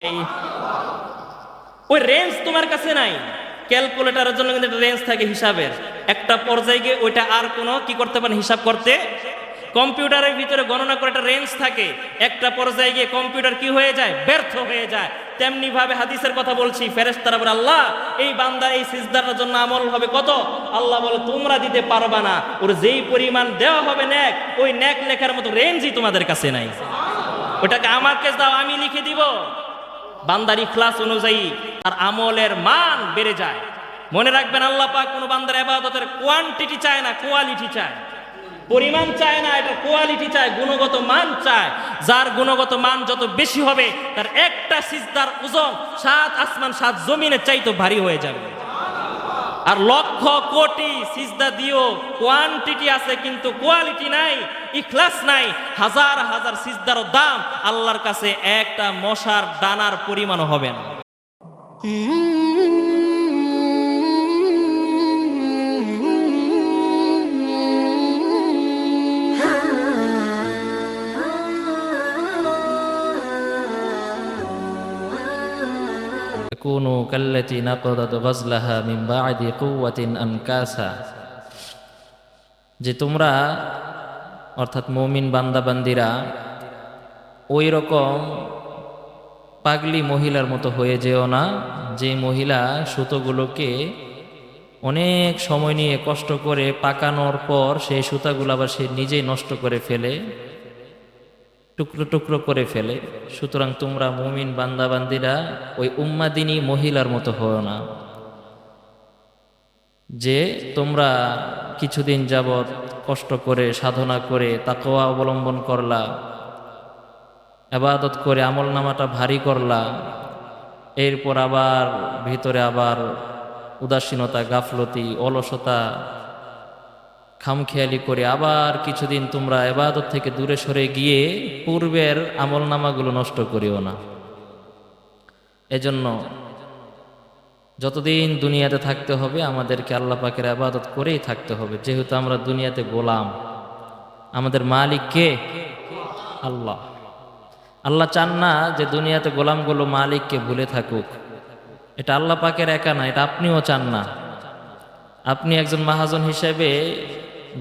এই ওই রেঞ্জ তোমার কাছে নাই। ক্যালকুলেটরের জন্য কিন্তু একটা রেঞ্জ থাকে হিসাবের, একটা পর্যায়ে গিয়ে ওইটা আর কোনো কি করতে পারেন হিসাব করতে। কম্পিউটারের ভিতরে গণনা করে একটা রেঞ্জ থাকে, একটা পর্যায়ে গিয়ে কম্পিউটার কি হয়ে যায়, ব্যর্থ হয়ে যায়। তেমনি ভাবে হাদিসের কথা বলছি, ফেরেশতারা বলে আল্লাহ এই বান্দা এই সিজদার জন্য আমল হবে কত, আল্লাহ বলে তোমরা দিতে পারবা না, ওর যেই পরিমাণ দেওয়া হবে নেক, ওই নেক লেখার মতো রেঞ্জই তোমাদের কাছে নাই। ওটাকে আমাকে দাও, আমি লিখে দিব। বান্দার ইখলাস অনুযায়ী আর আমলের মান বেড়ে যায়। মনে রাখবেন আল্লাহ পাক কোনো বান্দার ইবাদতের কোয়ান্টিটি চায় না, কোয়ালিটি চায়। পরিমাণ চায় না, এটা কোয়ালিটি চায়, গুণগত মান চায়। যার গুণগত মান যত বেশি হবে তার একটা সিজদার ওজন 7 আসমান 7 জমিনের চাইতে ভারী হয়ে যাবে। আর লক্ষ কোটি সিজদা দিও কোয়ান্টিটি আছে কিন্তু কোয়ালিটি নাই, ইখলাস নাই। হাজার হাজার সিজদার দাম আল্লাহর কাছে একটা মশার দানার পরিমাণও হবে না। কুনু কাল্লাতী নাকাদাত গাজলাহা মিন বা'দি কুওয়াতিন আনকাসা, যে তোমরা অর্থাৎ মুমিন বান্দা বান্দিরা ওই রকম পাগলি মহিলার মতো হয়ে যেও না, যে মহিলা সুতোগুলোকে অনেক সময় নিয়ে কষ্ট করে পাকানোর পর সেই সুতাগুলো আবার সে নিজেই নষ্ট করে ফেলে, টুকরো টুকরো করে ফেলে। সুতরাং তোমরা মুমিন বান্দাবান্দিরা ওই উম্মাদিনী মহিলার মতো হও না, যে তোমরা কিছুদিন যাবৎ কষ্ট করে সাধনা করে তাকওয়া অবলম্বন করলা, ইবাদত করে আমল নামাটা ভারী করলা, এরপর আবার ভিতরে আবার উদাসীনতা, গাফলতি, অলসতা, খামখেয়ালি করে আবার কিছুদিন তোমরা ইবাদত থেকে দূরে সরে গিয়ে পূর্বের আমল নামাগুলো নষ্ট করিও না। এজন্য যতদিন দুনিয়াতে থাকতে হবে আমাদেরকে আল্লাহ পাকের ইবাদত করেই থাকতে হবে, যেহেতু আমরা দুনিয়াতে গোলাম। আমাদের মালিক কে? আল্লাহ। আল্লাহ চান না যে দুনিয়াতে গোলামগুলো মালিককে ভুলে থাকুক। এটা আল্লাহ পাকের একা না, এটা আপনিও চান না। আপনি একজন মাহাজন হিসেবে,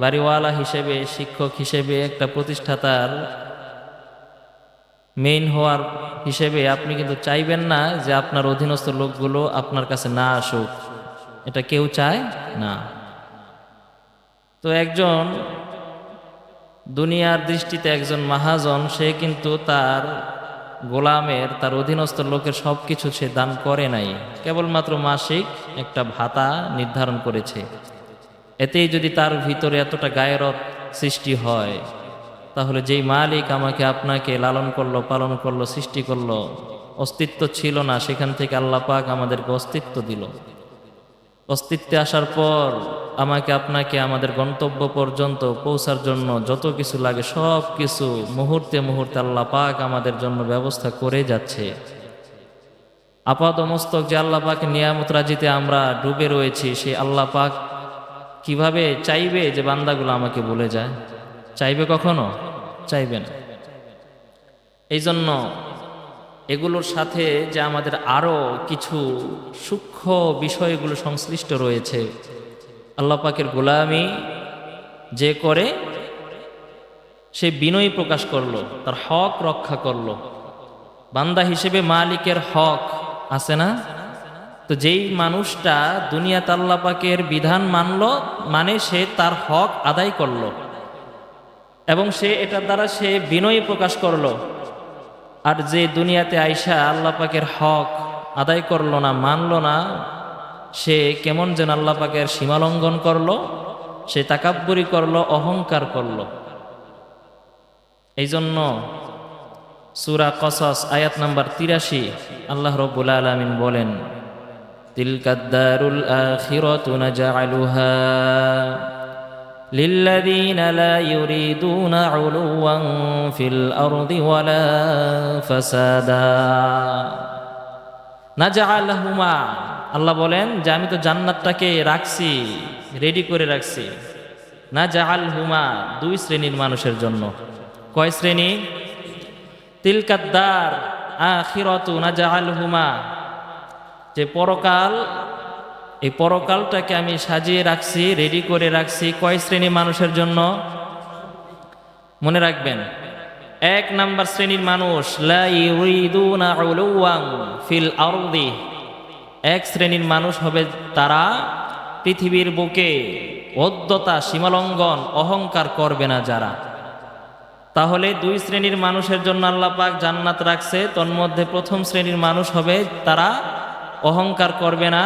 বাড়িওয়ালা হিসেবে, শিক্ষক হিসেবে, একটা প্রতিষ্ঠাতার মেইন হওয়ার হিসেবে আপনি কিন্তু চাইবেন না যে আপনার অধীনস্থ লোকগুলো আপনার কাছে না আসুক। এটা কেউ চায় না। তো একজন দুনিয়ার দৃষ্টিতে একজন মাহাজন, সে কিন্তু তার গোলামের, তার অধীনস্থ লোকের সব কিছু সে দান করে নাই, কেবলমাত্র মাসিক একটা ভাতা নির্ধারণ করেছে। এতেই যদি তার ভিতরে এতটা গায়রত সৃষ্টি হয়, তাহলে যেই মালিক আমাকে আপনাকে লালন করলো, পালন করলো, সৃষ্টি করলো, অস্তিত্ব ছিল না, সেখান থেকে আল্লাহ পাক আমাদেরকে অস্তিত্ব দিল। অস্তিত্বে আসার পর আমাকে আপনাকে আমাদের গন্তব্য পর্যন্ত পৌঁছার জন্য যত কিছু লাগে সব কিছু মুহূর্তে মুহূর্তে আল্লাহ পাক আমাদের জন্য ব্যবস্থা করে যাচ্ছে। আপাদমস্তক যে আল্লাহ পাক নিয়ামত রাজিতে আমরা ডুবে রয়েছি, সেই আল্লাহ পাক কিভাবে চাইবে যে বান্দাগুলো আমাকে ভুলে যায়? চাইবে কখনো? চাইবে না। এই জন্য এগুলোর সাথে যে আমাদের আরো কিছু সূক্ষ্ম বিষয়গুলো সংশ্লিষ্ট রয়েছে। আল্লাহ পাকের গোলামি যে করে সে বিনয় প্রকাশ করলো, তার হক রক্ষা করলো। বান্দা হিসেবে মালিকের হক আছে না? তো যেই মানুষটা দুনিয়াতে আল্লাহ পাকের বিধান মানলো, মানে সে তার হক আদায় করলো এবং সে এটার দ্বারা সে বিনয় প্রকাশ করলো। আর যে দুনিয়াতে আইসা আল্লাহ পাকের হক আদায় করলো না, মানলো না, সে কেমন যেন আল্লাহ পাকের সীমালঙ্ঘন করলো, সে তাকাব্বুরি করলো, অহংকার করলো। এই জন্য সূরা কসস আয়াত নাম্বার ৮৩ আল্লাহ রাব্বুল আলামিন বলেন, তিলকাদ দারুল আখিরাতু নাজআলুহা লিল্লাযীনা লা ইউরিদুনা উলুওয়ান ফিল আরদি ওয়ালা ফাসাদা নাজআলহুমা। আল্লাহ বলেন যে আমি তো জান্নাতটাকে রাখছি, রেডি করে রাখছি। নাজআলহুমা, দুই শ্রেণীর মানুষের জন্য। কয় শ্রেণী? তিলকাদ দার, আখিরাতু নাজআলহুমা, যে পরকাল, এই পরকালটাকে আমি সাজিয়ে রাখছি, রেডি করে রাখছি কয় শ্রেণীর মানুষের জন্য? মনে রাখবেন, 1 নাম্বার শ্রেণীর মানুষ, লা ইউরিদুনা উলুওয়ান ফিল আরদি, 1 শ্রেণীর মানুষ হবে তারা পৃথিবীর বুকে অদ্যতা, সীমালঙ্ঘন, অহংকার করবে না যারা। তাহলে 2 শ্রেণীর মানুষের জন্য আল্লাহ পাক জান্নাত রাখছে। তন্মধ্যে প্রথম শ্রেণীর মানুষ হবে তারা অহংকার করবে না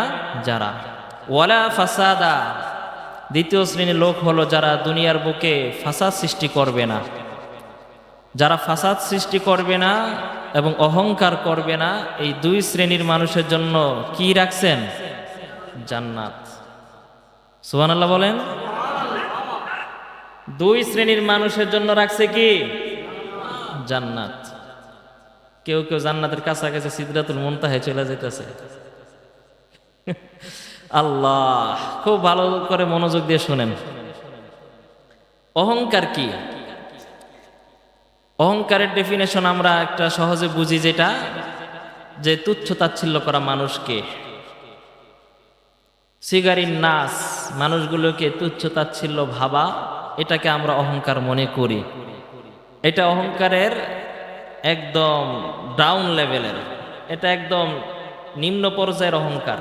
যারা। ওয়ালা ফাসাদা, দ্বিতীয় শ্রেণীর লোক হলো যারা দুনিয়ার বুকে ফাসাদ সৃষ্টি করবে না। যারা ফাসাদ সৃষ্টি করবে না এবং অহংকার করবে না, এই 2 শ্রেণীর মানুষের জন্য কি রাখছেন? জান্নাত। সুবহানাল্লাহ বলেন। 2 শ্রেণীর মানুষের জন্য রাখছে কি? জান্নাত। কেউ কেউ জান্নাতের কাছাকাছি সিদরাতুল মুনতাহায় চলে যেতেছে। আল্লাহ, খুব ভালো করে মনোযোগ দিয়ে শুনেন। অহংকার কি? অহংকারের ডেফিনেশন আমরা একটা সহজে বুঝি, যেটা যে তুচ্ছ তাচ্ছিল্য করা মানুষকে, সিগারির নাস, মানুষগুলোকে তুচ্ছ তাচ্ছিল্য ভাবা, এটাকে আমরা অহংকার মনে করি। এটা অহংকারের একদম ডাউন লেভেলের, এটা একদম নিম্ন পর্যায়ের অহংকার।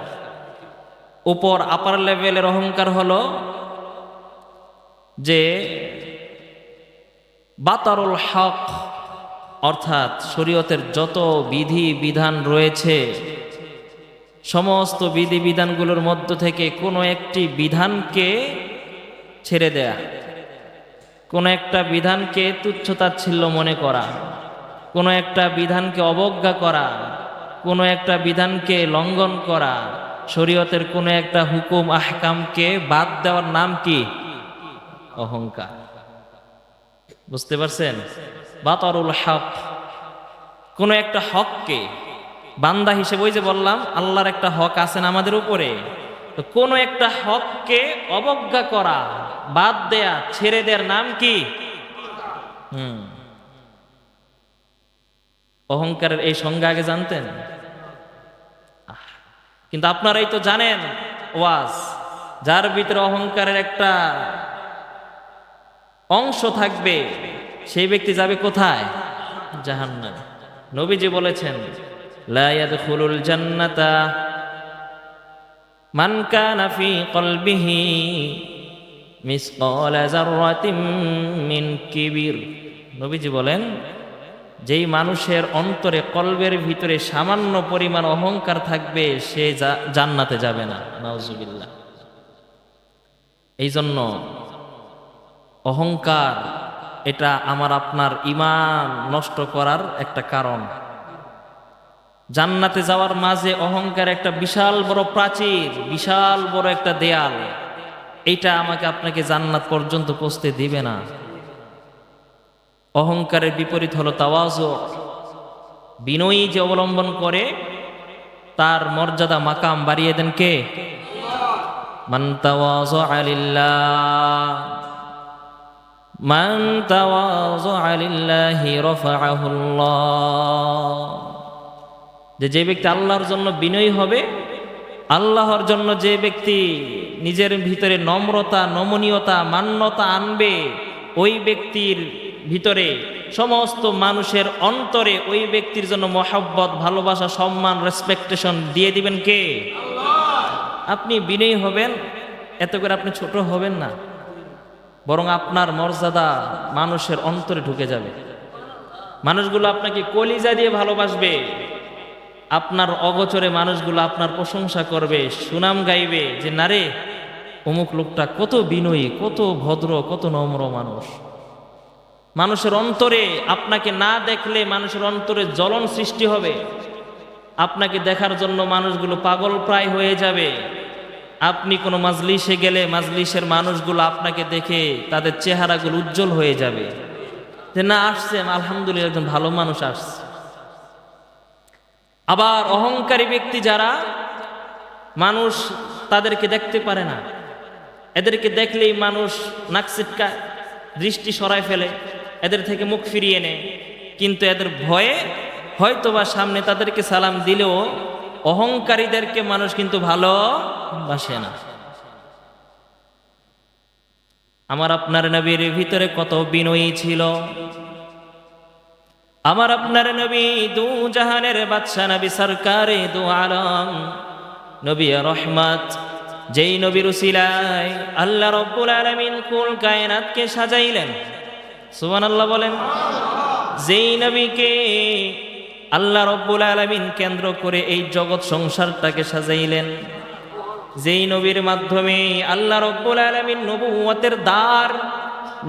উপর আপার লেভেলের অহংকার হলো যে বাতারুল হক, অর্থাৎ শরীয়তের যত বিধি বিধান রয়েছে, সমস্ত বিধি বিধানগুলোর মধ্য থেকে কোনো একটি বিধানকে ছেড়ে দেয়া, কোনো একটা বিধানকে তুচ্ছ তাচ্ছিল্য মনে করা, কোনো একটা বিধানকে অবজ্ঞা করা, কোনো একটা বিধানকে লঙ্ঘন করা, শরীয়তের কোনো একটা হুকুম আহকামকে বাদ দেওয়ার নাম কি? অহংকার। বুঝতে পারছেন? বাতারুল হক, কোনো একটা হককে বান্দা হিসেবে, ওই যে বললাম আল্লাহর একটা হক আছেন আমাদের উপরে, তো কোনো একটা হককে অবজ্ঞা করা, বাদ দেয়া, ছেড়ে দেওয়ার নাম কি? অহংকারের এই সংজ্ঞা আগে জানতেন? কিন্তু আপনারাই তো জানেন ওয়াজ, যার ভিতরে অহংকারের একটা অংশ থাকবে, সেই ব্যক্তি যাবে কোথায়? জাহান্নামে। নবীজি বলেছেন, লা ইয়াদখুলুল জান্নাতা মান কানা ফি কলবিহি মিসকালা যাররাতিন মিন কিবির। নবীজি বলেন, যেই মানুষের অন্তরে, কলবের ভিতরে সামান্য পরিমাণ অহংকার থাকবে, সে জান্নাতে যাবে না। নাউজুবিল্লাহ। এই জন্য অহংকার, এটা আমার আপনার ঈমান নষ্ট করার একটা কারণ। জান্নাতে যাওয়ার মাঝে অহংকার একটা বিশাল বড় প্রাচীর, বিশাল বড় একটা দেয়াল, এইটা আমাকে আপনাকে জান্নাত পর্যন্ত পৌঁছতে দিবে না। অহংকারের বিপরীত হলো তাওয়াজু, বিনয়ী যে অবলম্বন করে, তার মর্যাদা মাকাম বাড়িয়ে দেন কে? মান তাওয়াযা লিল্লাহ, মান তাওয়াযা লিল্লাহি রাফাআহুল্লাহ। যে ব্যক্তি আল্লাহর জন্য বিনয়ী হবে, আল্লাহর জন্য যে ব্যক্তি নিজের ভিতরে নম্রতা, নমনীয়তা, মান্যতা আনবে, ওই ব্যক্তির ভিতরে, সমস্ত মানুষের অন্তরে ওই ব্যক্তির জন্য মহব্বত, ভালোবাসা, সম্মান, রেসপেক্টেশন দিয়ে দিবেন কে? আপনি বিনয়ী হবেন, এত করে আপনি ছোট হবেন না, বরং আপনার মর্যাদা মানুষের অন্তরে ঢুকে যাবে। মানুষগুলো আপনাকে কলিজা দিয়ে ভালোবাসবে, আপনার অগোচরে মানুষগুলো আপনার প্রশংসা করবে, সুনাম গাইবে, যে নারে অমুক লোকটা কত বিনয়ী, কত ভদ্র, কত নম্র মানুষ। মানুষের অন্তরে, আপনাকে না দেখলে মানুষের অন্তরে জ্বলন সৃষ্টি হবে, আপনাকে দেখার জন্য মানুষগুলো পাগল প্রায় হয়ে যাবে। আপনি কোনো মাজলিসে গেলে মাজলিসের মানুষগুলো আপনাকে দেখে তাদের চেহারাগুলো উজ্জ্বল হয়ে যাবে, যে না, আসছে আলহামদুলিল্লাহ, একজন ভালো মানুষ আসছে। আবার অহংকারী ব্যক্তি যারা, মানুষ তাদেরকে দেখতে পারে না, এদেরকে দেখলেই মানুষ নাক ছিটকায়, দৃষ্টি সরায় ফেলে, এদের থেকে মুখ ফিরিয়ে নেয়, কিন্তু এদের ভয়ে হয়তোবা সামনে তাদেরকে সালাম দিলেও অহংকারীদেরকে মানুষ কিন্তু ভালোবাসে না। আমার আপনার নবীর ভিতরে কত বিনয়ী ছিল। আমার আপনার নবী দু জাহানের বাদশা নবী সরকারে দু আলম নবী রহমত, যেই নবীর উসিলায় আল্লাহ রব্বুল আলামিন কুল কায়নাতকে সাজাইলেন। সুবহানাল্লাহ বলেন। যেই নবীকে আল্লাহ রব্বুল আলামিন কেন্দ্র করে এই জগৎ সংসারটাকে সাজাইলেন, যেই নবীর মাধ্যমে আল্লাহ রব্বুল আলামিন নবুয়তের দ্বার,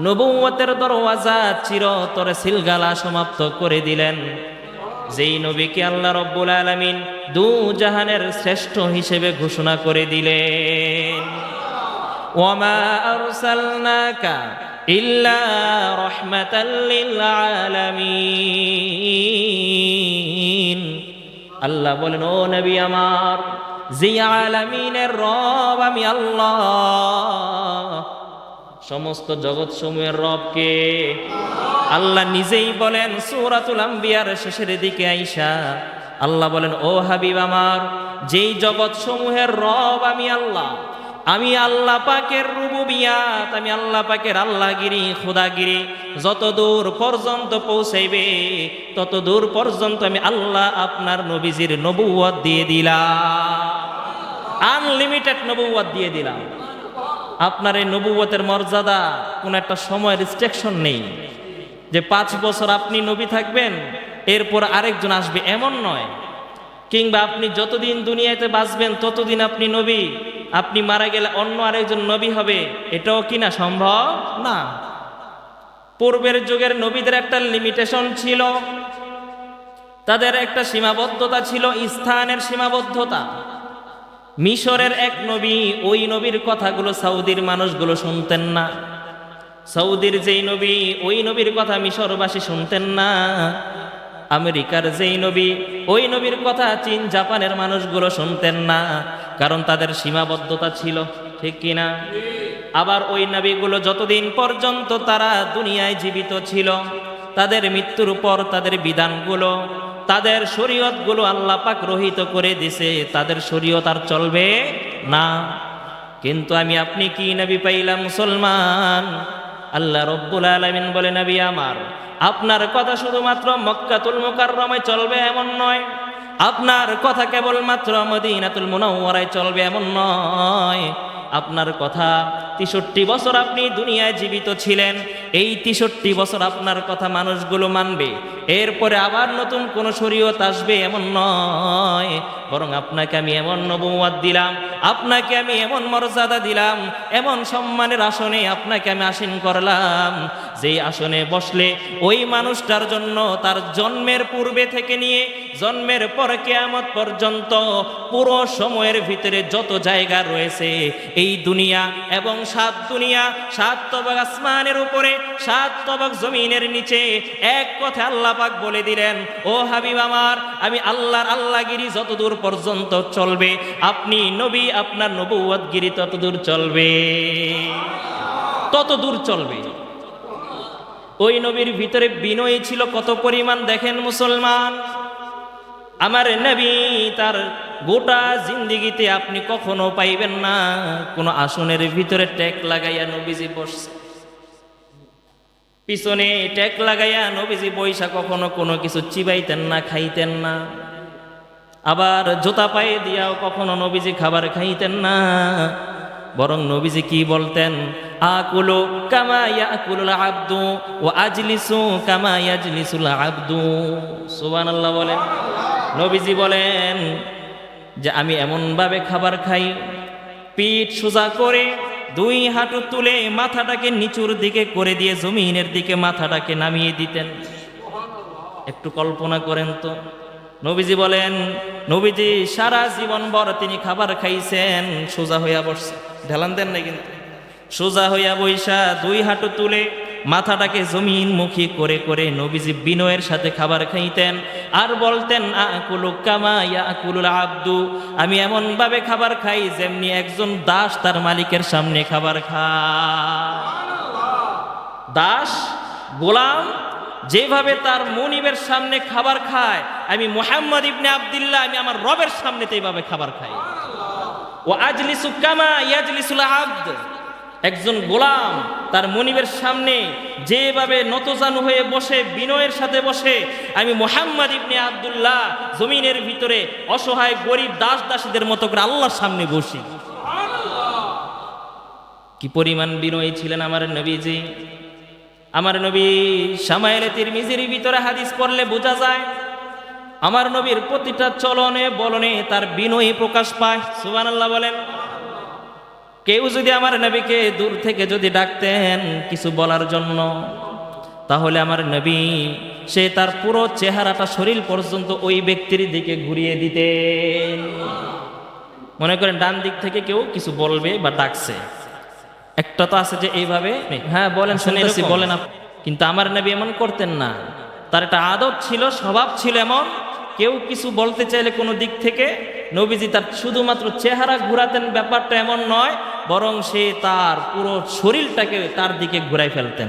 নবুয়তের দরওয়াজা চিরতরে সিলগালা সমাপ্ত করে দিলেন, যেই নবীকে আল্লাহ রব্বুল আলামিন দু জাহানের শ্রেষ্ঠ হিসেবে ঘোষণা করে দিলেন, ওয়ামা আরসালনাকা ইল্লা রাহমাতাল লিল আলামিন। আল্লাহ বলেন, ও নবী আমার, যে আলামিনের রব আমি আল্লাহ, সমস্ত জগৎ সমূহের রবকে আল্লাহ নিজেই বলেন সূরাতুল আম্বিয়ার শেষের দিকে আইসা আল্লাহ বলেন, ও হাবিব আমার, যেই জগৎ সমূহের রব আমি আল্লাহ, আমি আল্লাহ পাকের রুবুবিয়াত, আমি আল্লাহ পাকের আল্লাহগিরি খোদাগিরি যত দূর পর্যন্ত পৌঁছাইবে তত দূর পর্যন্ত আমি আল্লাহ আপনার নবীজির নবুয়ত দিয়ে দিলাম, আনলিমিটেড নবুয়ত দিয়ে দিলাম। আপনার এই নবুয়তের মর্যাদা কোনো একটা সময় রেস্ট্রিকশন নেই যে 5 বছর আপনি নবী থাকবেন এরপর আরেকজন আসবে, এমন নয়। কিংবা আপনি যতদিন দুনিয়াতে বাঁচবেন ততদিন আপনি নবী, আপনি মারা গেলে অন্য আরেকজন নবী হবে, এটাও কিনা সম্ভব না। পূর্বের যুগের নবীদের একটা লিমিটেশন ছিল, তাদের একটা সীমাবদ্ধতা ছিল, স্থানের সীমাবদ্ধতা। মিশরের এক নবী, ওই নবীর কথাগুলো সৌদির মানুষগুলো শুনতেন না। সৌদির যেই নবী, ওই নবীর কথা মিশরবাসী শুনতেন না। আমেরিকার যেই নবী, ওই নবীর কথা চীন জাপানের মানুষগুলো শুনতেন না, কারণ তাদের সীমাবদ্ধতা ছিল, ঠিক কিনা? আবার ওই নবীগুলো যতদিন পর্যন্ত তারা দুনিয়ায় জীবিত ছিল, তাদের মৃত্যুর পর তাদের বিধানগুলো, তাদের শরীয়তগুলো আল্লাহ পাক রহিত করে দিছে, তাদের শরীয়ত আর চলবে না। কিন্তু আমি আপনি কি নবী পাইলাম? মুসলমান। আল্লাহ রব্বুল আলামিন বলে, নবী আমার, আপনার কথা শুধুমাত্র মক্কাতুল মুকাররমায় চলবে এমন নয়, আপনার কথা কেবলমাত্র মদিনাতুল মুনাওয়ারায় চলবে এমন নয়। আপনার কথা 63 বছর আপনি দুনিয়ায় জীবিত ছিলেন, এই 63 বছর আপনার কথা মানুষগুলো মানবে, এরপরে আবার নতুন কোন শরীয়ত আসবে এমন নয়। বরং আপনাকে আমি এমন নবুয়ত দিলাম, আপনাকে আমি এমন মর্যাদা দিলাম, এমন সম্মানের আসনে আপনাকে আমি আসীন করলাম, যেই আসনে বসলে ওই মানুষটার জন্য তার জন্মের পূর্বে থেকে নিয়ে জন্মের পর কিয়ামত পর্যন্ত পুরো সময়ের ভিতরে যত জায়গা রয়েছে এই দুনিয়া এবং 7 দুনিয়া, 7 তবাক আসমানের উপরে, 7 তবাক জমিনের নিচে, এক কথা আল্লাহ পাক বলে দিলেন, ও হাবিব আমার, আমি আল্লাহর আল্লাহগিরি যতদূর পর্যন্ত চলবে, আপনি নবী, আপনার নবুয়তগিরি ততদূর চলবে, ততদূর চলবে। ওই নবীর ভিতরে বিনয় ছিল কত পরিমাণ দেখেন মুসলমান। আমার নবী তার গোটা জিন্দিগিতে আপনি কখনো পাইবেন না কোন আসনের ভিতরে ট্যাগ লাগাইয়া নবীজি বসছে, পিছনে ট্যাগ লাগাইয়া নবীজি বৈশা কখনো কোনো কিছু চিবাইতেন না, খাইতেন না। আবার জুতা পায়ে দিয়াও কখনো নবীজি খাবার খাইতেন না, বরং নবীজি কি বলতেন? আকুলু কামা ইয়াকুলুল আবদু ওয়া আজলিসু কামা ইয়াজলিসুল আবদু। সুবহানাল্লাহ বলেন। নবীজি বলেন যে আমি এমনভাবে খাবার খাই, পিঠ সোজা করে 2 হাঁটু তুলে মাথাটাকে নিচুর দিকে করে দিয়ে জমিনের দিকে মাথাটাকে নামিয়ে দিতেন। একটু কল্পনা করেন তো। নবীজি বলেন, নবীজি সারা জীবন ভর তিনি খাবার খাইছেন সোজা হইয়া বসছে, ঢেলান দেন না, কিন্তু সোজা হইয়া বৈশা 2 হাঁটু তুলে মাথাটাকে জমিন মুখী করে করে নবীজি বিনয়ের সাথে খাবার খাইতেন আর বলতেন, আকুলু কামা ইয়াকুলুল আবদু, আমি এমন ভাবে খাবার খাই যেমনি একজন দাস তার মালিকের সামনে খাবার খায়। দাস গোলাম যেভাবে তার মনিবের সামনে খাবার খায়, আমি মুহাম্মদ ইবনে আব্দুল্লাহ আমি আমার রবের সামনে তো এইভাবে খাবার খাই। ও আজলিসু কামা ইয়াজলিসুল আবদ, একজন গোলাম তার মনিবের সামনে যেভাবে নতজানু হয়ে বসে, বিনয়ের সাথে বসে, আমি মুহাম্মদ ইবনে আব্দুল্লাহ জমিনের ভিতরে অসহায় গরিব দাস দাসীদের মতো করে আল্লাহর সামনে বসি। কি পরিমাণ বিনয়ী ছিলেন আমার নবীজি। আমার নবী শামায়েলে তিরমিজির ভিতরে হাদিস পড়লে বোঝা যায় আমার নবীর প্রতিটা চলনে বলনে তার বিনয়ী প্রকাশ পায়। সুবহানাল্লাহ বলেন। কেউ যদি আমার নবীকে দূর থেকে যদি ডাকতেন কিছু বলার জন্য, তাহলে আমার নবী সে তার পুরো চেহারাটা শরীর পর্যন্ত ওই ব্যক্তির দিকে ঘুরিয়ে দিতেন। মনে করেন ডান দিক থেকে কেউ কিছু বলবে বা ডাকছে, একটা তো আছে যে এইভাবে, হ্যাঁ বলেন শুনেছি বলেন, কিন্তু আমার নবী এমন করতেন না। তার একটা আদত ছিল, স্বভাব ছিল এমন, কেউ কিছু বলতে চাইলে কোনো দিক থেকে নবীজি তার শুধুমাত্র চেহারা ঘুরাতেন, ব্যাপারটা এমন নয়, বরং সে তার পুরো শরীরটাকে তার দিকে ঘুরাই ফেলতেন।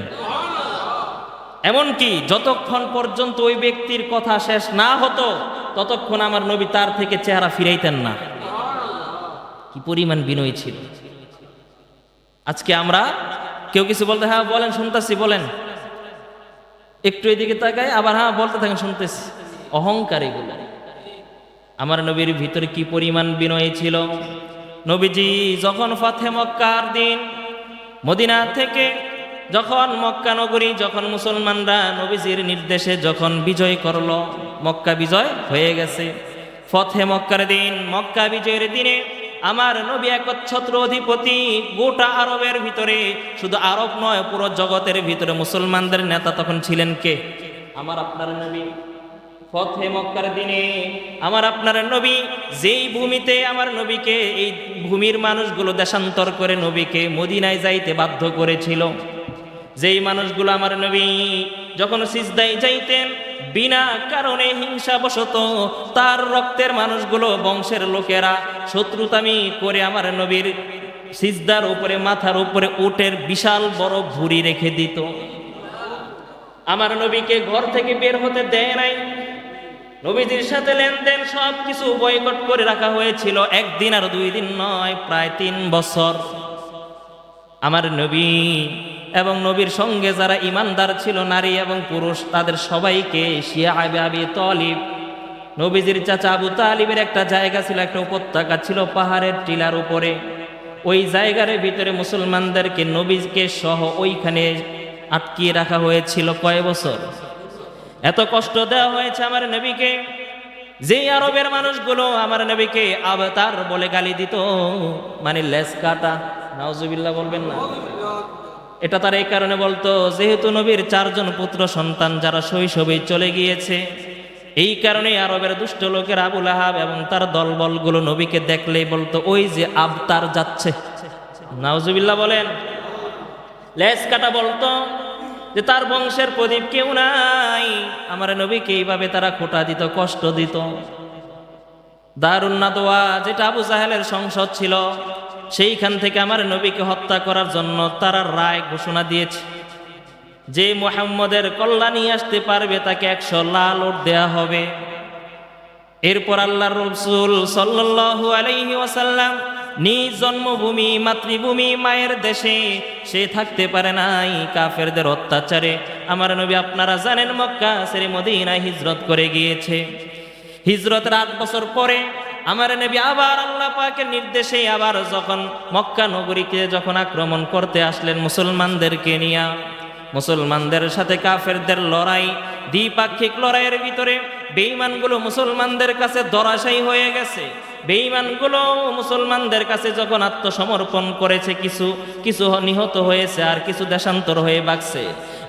এমনকি যতক্ষণ পর্যন্ত ওই ব্যক্তির কথা শেষ না হতো ততক্ষণ আমার নবী তার থেকে চেহারা ফিরাইতেন না। কি পরিমাণ বিনয়ী ছিল। আজকে আমরা কেউ কিছু বলতে, হ্যাঁ বলেন শুনতেছি বলেন, একটু এদিকে তাকাই আবার হ্যাঁ বলতে থাকেন শুনতেছি, অহংকারী গুলো। আমার নবীর ভিতরে কি পরিমাণ বিনয়ী ছিল। নবীজি যখন ফাতে মক্কার দিন মদিনা থেকে যখন মক্কা নগরী যখন মুসলমানরা নবীজির নির্দেশে যখন বিজয় করলো, মক্কা বিজয় হয়ে গেছে, ফাতে মক্কার দিন, মক্কা বিজয়ের দিনে আমার নবী একচ্ছত্র অধিপতি গোটা আরবের ভিতরে, শুধু আরব নয় পুরো জগতের ভিতরে মুসলমানদের নেতা তখন ছিলেন কে? আমার আপনার নবী। ফাতে মক্কার দিনে আমার আপনার নবী যেই ভূমিতে আমার নবীকে, এই ভূমির মানুষগুলো দেশান্তর করে নবীকে মদিনায় যাইতে বাধ্য করেছিল, যেই মানুষগুলো আমার নবী যখন সিজদায় যাইতেন বিনা কারণে হিংসাবশত তার রক্তের মানুষগুলো, বংশের লোকেরা শত্রুতামি করে আমার নবীর সিজদার উপরে, মাথার উপরে উটের বিশাল বড় ভুঁড়ি রেখে দিত। আমার নবীকে ঘর থেকে বের হতে দেয় নাই, নবীজির সাথে লেনদেন সব কিছু বয়কট করে রাখা হয়েছিল। একদিন আর 2 দিন নয়, প্রায় 3 বছর আমার নবী এবং নবীর সঙ্গে যারা ইমানদার ছিল নারী এবং পুরুষ, তাদের সবাইকে শিয়া আবি তালিব, নবীজির চাচা আবু তালিবের একটা জায়গা ছিল, একটা উপত্যকা ছিল পাহাড়ের টিলার উপরে, ওই জায়গার ভিতরে মুসলমানদেরকে নবীকে সহ ওইখানে আটকিয়ে রাখা হয়েছিল। কয় বছর? এত কষ্ট দেওয়া হয়েছে আমার নবীকে, যে আরবের মানুষগুলো আমার নবীকে আবতার বলে গালি দিত, মানে লেজ কাটা, নাউজুবিল্লাহ বলবেন না। এটা তার এই কারণে বলতো যেহেতু নবীর 4 জন পুত্র সন্তান যারা শৈশবেই চলে গিয়েছে, এই কারণে আরবের দুষ্ট লোকের আবু লাহাব এবং তার দলবলগুলো নবীকে দেখলেই বলতো ওই যে আবতার যাচ্ছে, নাউজুবিল্লাহ বলেন। লেজ কাটা বলতো যে তার বংশের প্রদীপ কেউ নাই। আমার নবীকে এইভাবে তারা খোঁটা দিত, কষ্ট দিত। দারুন নাদওয়া, যেটা আবু জাহেলের সংসদ ছিল, সেইখান থেকে আমার নবীকে হত্যা করার জন্য তারা রায় ঘোষণা দিয়েছে যে মুহাম্মদের কল্যাণী আসতে পারবে তাকে 100 লাল ওট দেয়া হবে। এরপর আল্লাহর রাসূল সাল্লাল্লাহু আলাইহি ওয়াসাল্লাম নিজ জন্মভূমি মাতৃভূমি মায়ের দেশে সে থাকতে পারে নাই কাফেরদের অত্যাচারে। আমার নবী আপনারা জানেন মক্কা ছেড়ে মদিনায় হিজরত করে গিয়েছে। হিজরতের 8 বছর পরে আমার নবী আবার আল্লাহ পাকের নির্দেশে আবার যখন মক্কা নগরীকে যখন আক্রমণ করতে আসলেন মুসলমানদেরকে নিয়ে, মুসলমানদের সাথে কাফেরদের লড়াই, দ্বিপাক্ষিক লড়াইয়ের ভিতরে বেঈমানগুলো মুসলমানদের কাছে ধরাশায়ী হয়ে গেছে। বেঈমানগুলো মুসলমানদের কাছে যখন আত্মসমর্পণ করেছে, কিছু নিহত হয়েছে আর কিছু দেশান্তর হয়ে বাগছে।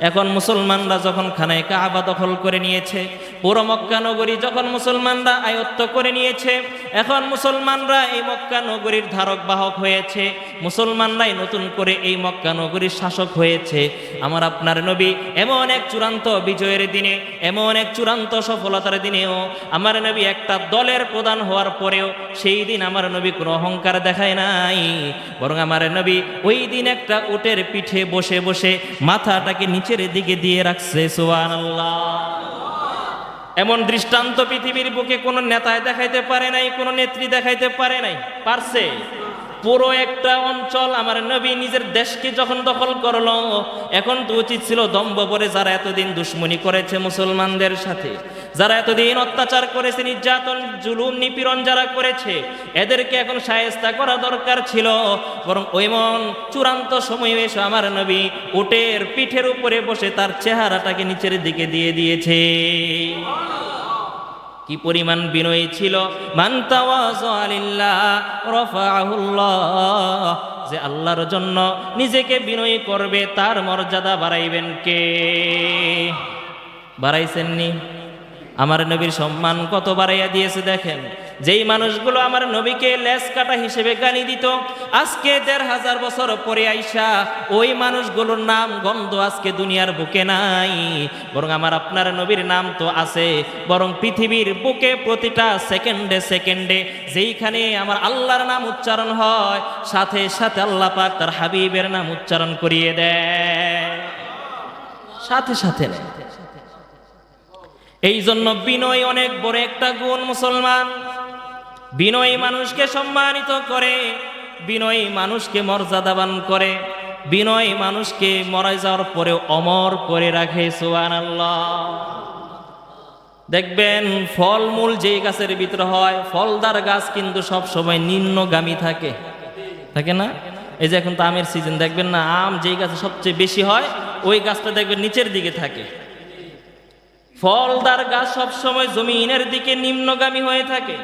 এখন মুসলমানরা যখন খানায় কাবা দখল করে নিয়েছে, পুরো মক্কা নগরী যখন মুসলমানরা আয়ত্ত করে নিয়েছে, এখন মুসলমানরা এই মক্কা নগরীর ধারক বাহক হয়েছে, মুসলমানরাই নতুন করে এই মক্কা নগরীর শাসক হয়েছে। আমার আপনার নবী এমন এক চূড়ান্ত বিজয়ের দিনে, এমন এক চূড়ান্ত সফলতার দিনেও আমার নবী একটা দলের প্রধান হওয়ার পরেও সেই দিন আমার নবী কোনো অহংকার দেখায় নাই, বরং আমার নবী ওই দিন একটা উটের পিঠে বসে বসে মাথাটাকে নিচের দিকে দিয়ে রাখছে। সুবহানাল্লাহ। এমন দৃষ্টান্ত পৃথিবীর বুকে কোনো নেতায় দেখাইতে পারে নাই, কোনো নেত্রী দেখাইতে পারে নাই। পারছে? পুরো একটা অঞ্চল আমার নবী নিজের দেশকে যখন দখল করলো, এখন তো উচিত ছিল দম্ভ করে যারা এতদিন দুশ্মনী করেছে মুসলমানদের সাথে, যারা এতদিন অত্যাচার করেছে, নির্যাতন জুলুম নিপীড়ন যারা করেছে, এদেরকে এখন শায়েস্তা করা দরকার ছিল। বরং ওইমন চূড়ান্ত সময় এসে আমার নবী উটের পিঠের উপরে বসে তার চেহারাটাকে নিচের দিকে দিয়ে দিয়েছে। কি পরিমাণ বিনয়ী ছিল! মান তাওয়াযা লিল্লাহ রাফাআহুল্লাহ, যে আল্লাহর জন্য নিজেকে বিনয়ী করবে তার মর্যাদা বাড়াইবেন কে? বাড়াইছেননি? আমার নবীর সম্মান কত বাড়াইয়া দিয়েছে দেখেন। যেই মানুষগুলো আমার নবীকে লেজ কাটা হিসেবে গালি দিত, আজকে ১৫০০ বছর পরে আইসা ওই মানুষগুলোর নাম গন্ধ আজকে দুনিয়ার বুকে নাই, বরং আমার আপনার নবীর নাম তো আছে। বরং পৃথিবীর বুকে প্রতিটা সেকেন্ডে সেকেন্ডে যেইখানে আমার আল্লাহর নাম উচ্চারণ হয়, সাথে সাথে আল্লাহ পাক তার হাবিবের নাম উচ্চারণ করিয়ে দেয়, সাথে সাথে। এই জন্য বিনয় অনেক বড় একটা গুণ মুসলমান। বিনয়ী মানুষকে সম্মানিত করে, বিনয়ী মানুষকে মর্যাদাবান করে, বিনয় মানুষকে মরে যাওয়ার পরেও অমর করে রাখে। সুবহানাল্লাহ। দেখবেন ফলমূল যেই গাছের ভিতরে হয়, ফলদার গাছ কিন্তু সব সময় নিম্নগামী থাকে, থাকে না? এই যে এখন তো আমের সিজন, দেখবেন না আম যেই গাছে সবচেয়ে বেশি হয় ওই গাছটা দেখবেন নিচের দিকে থাকে। ফলদার গাছ সবসময় জমিনের দিকে নিম্নগামী হয়ে থাকে।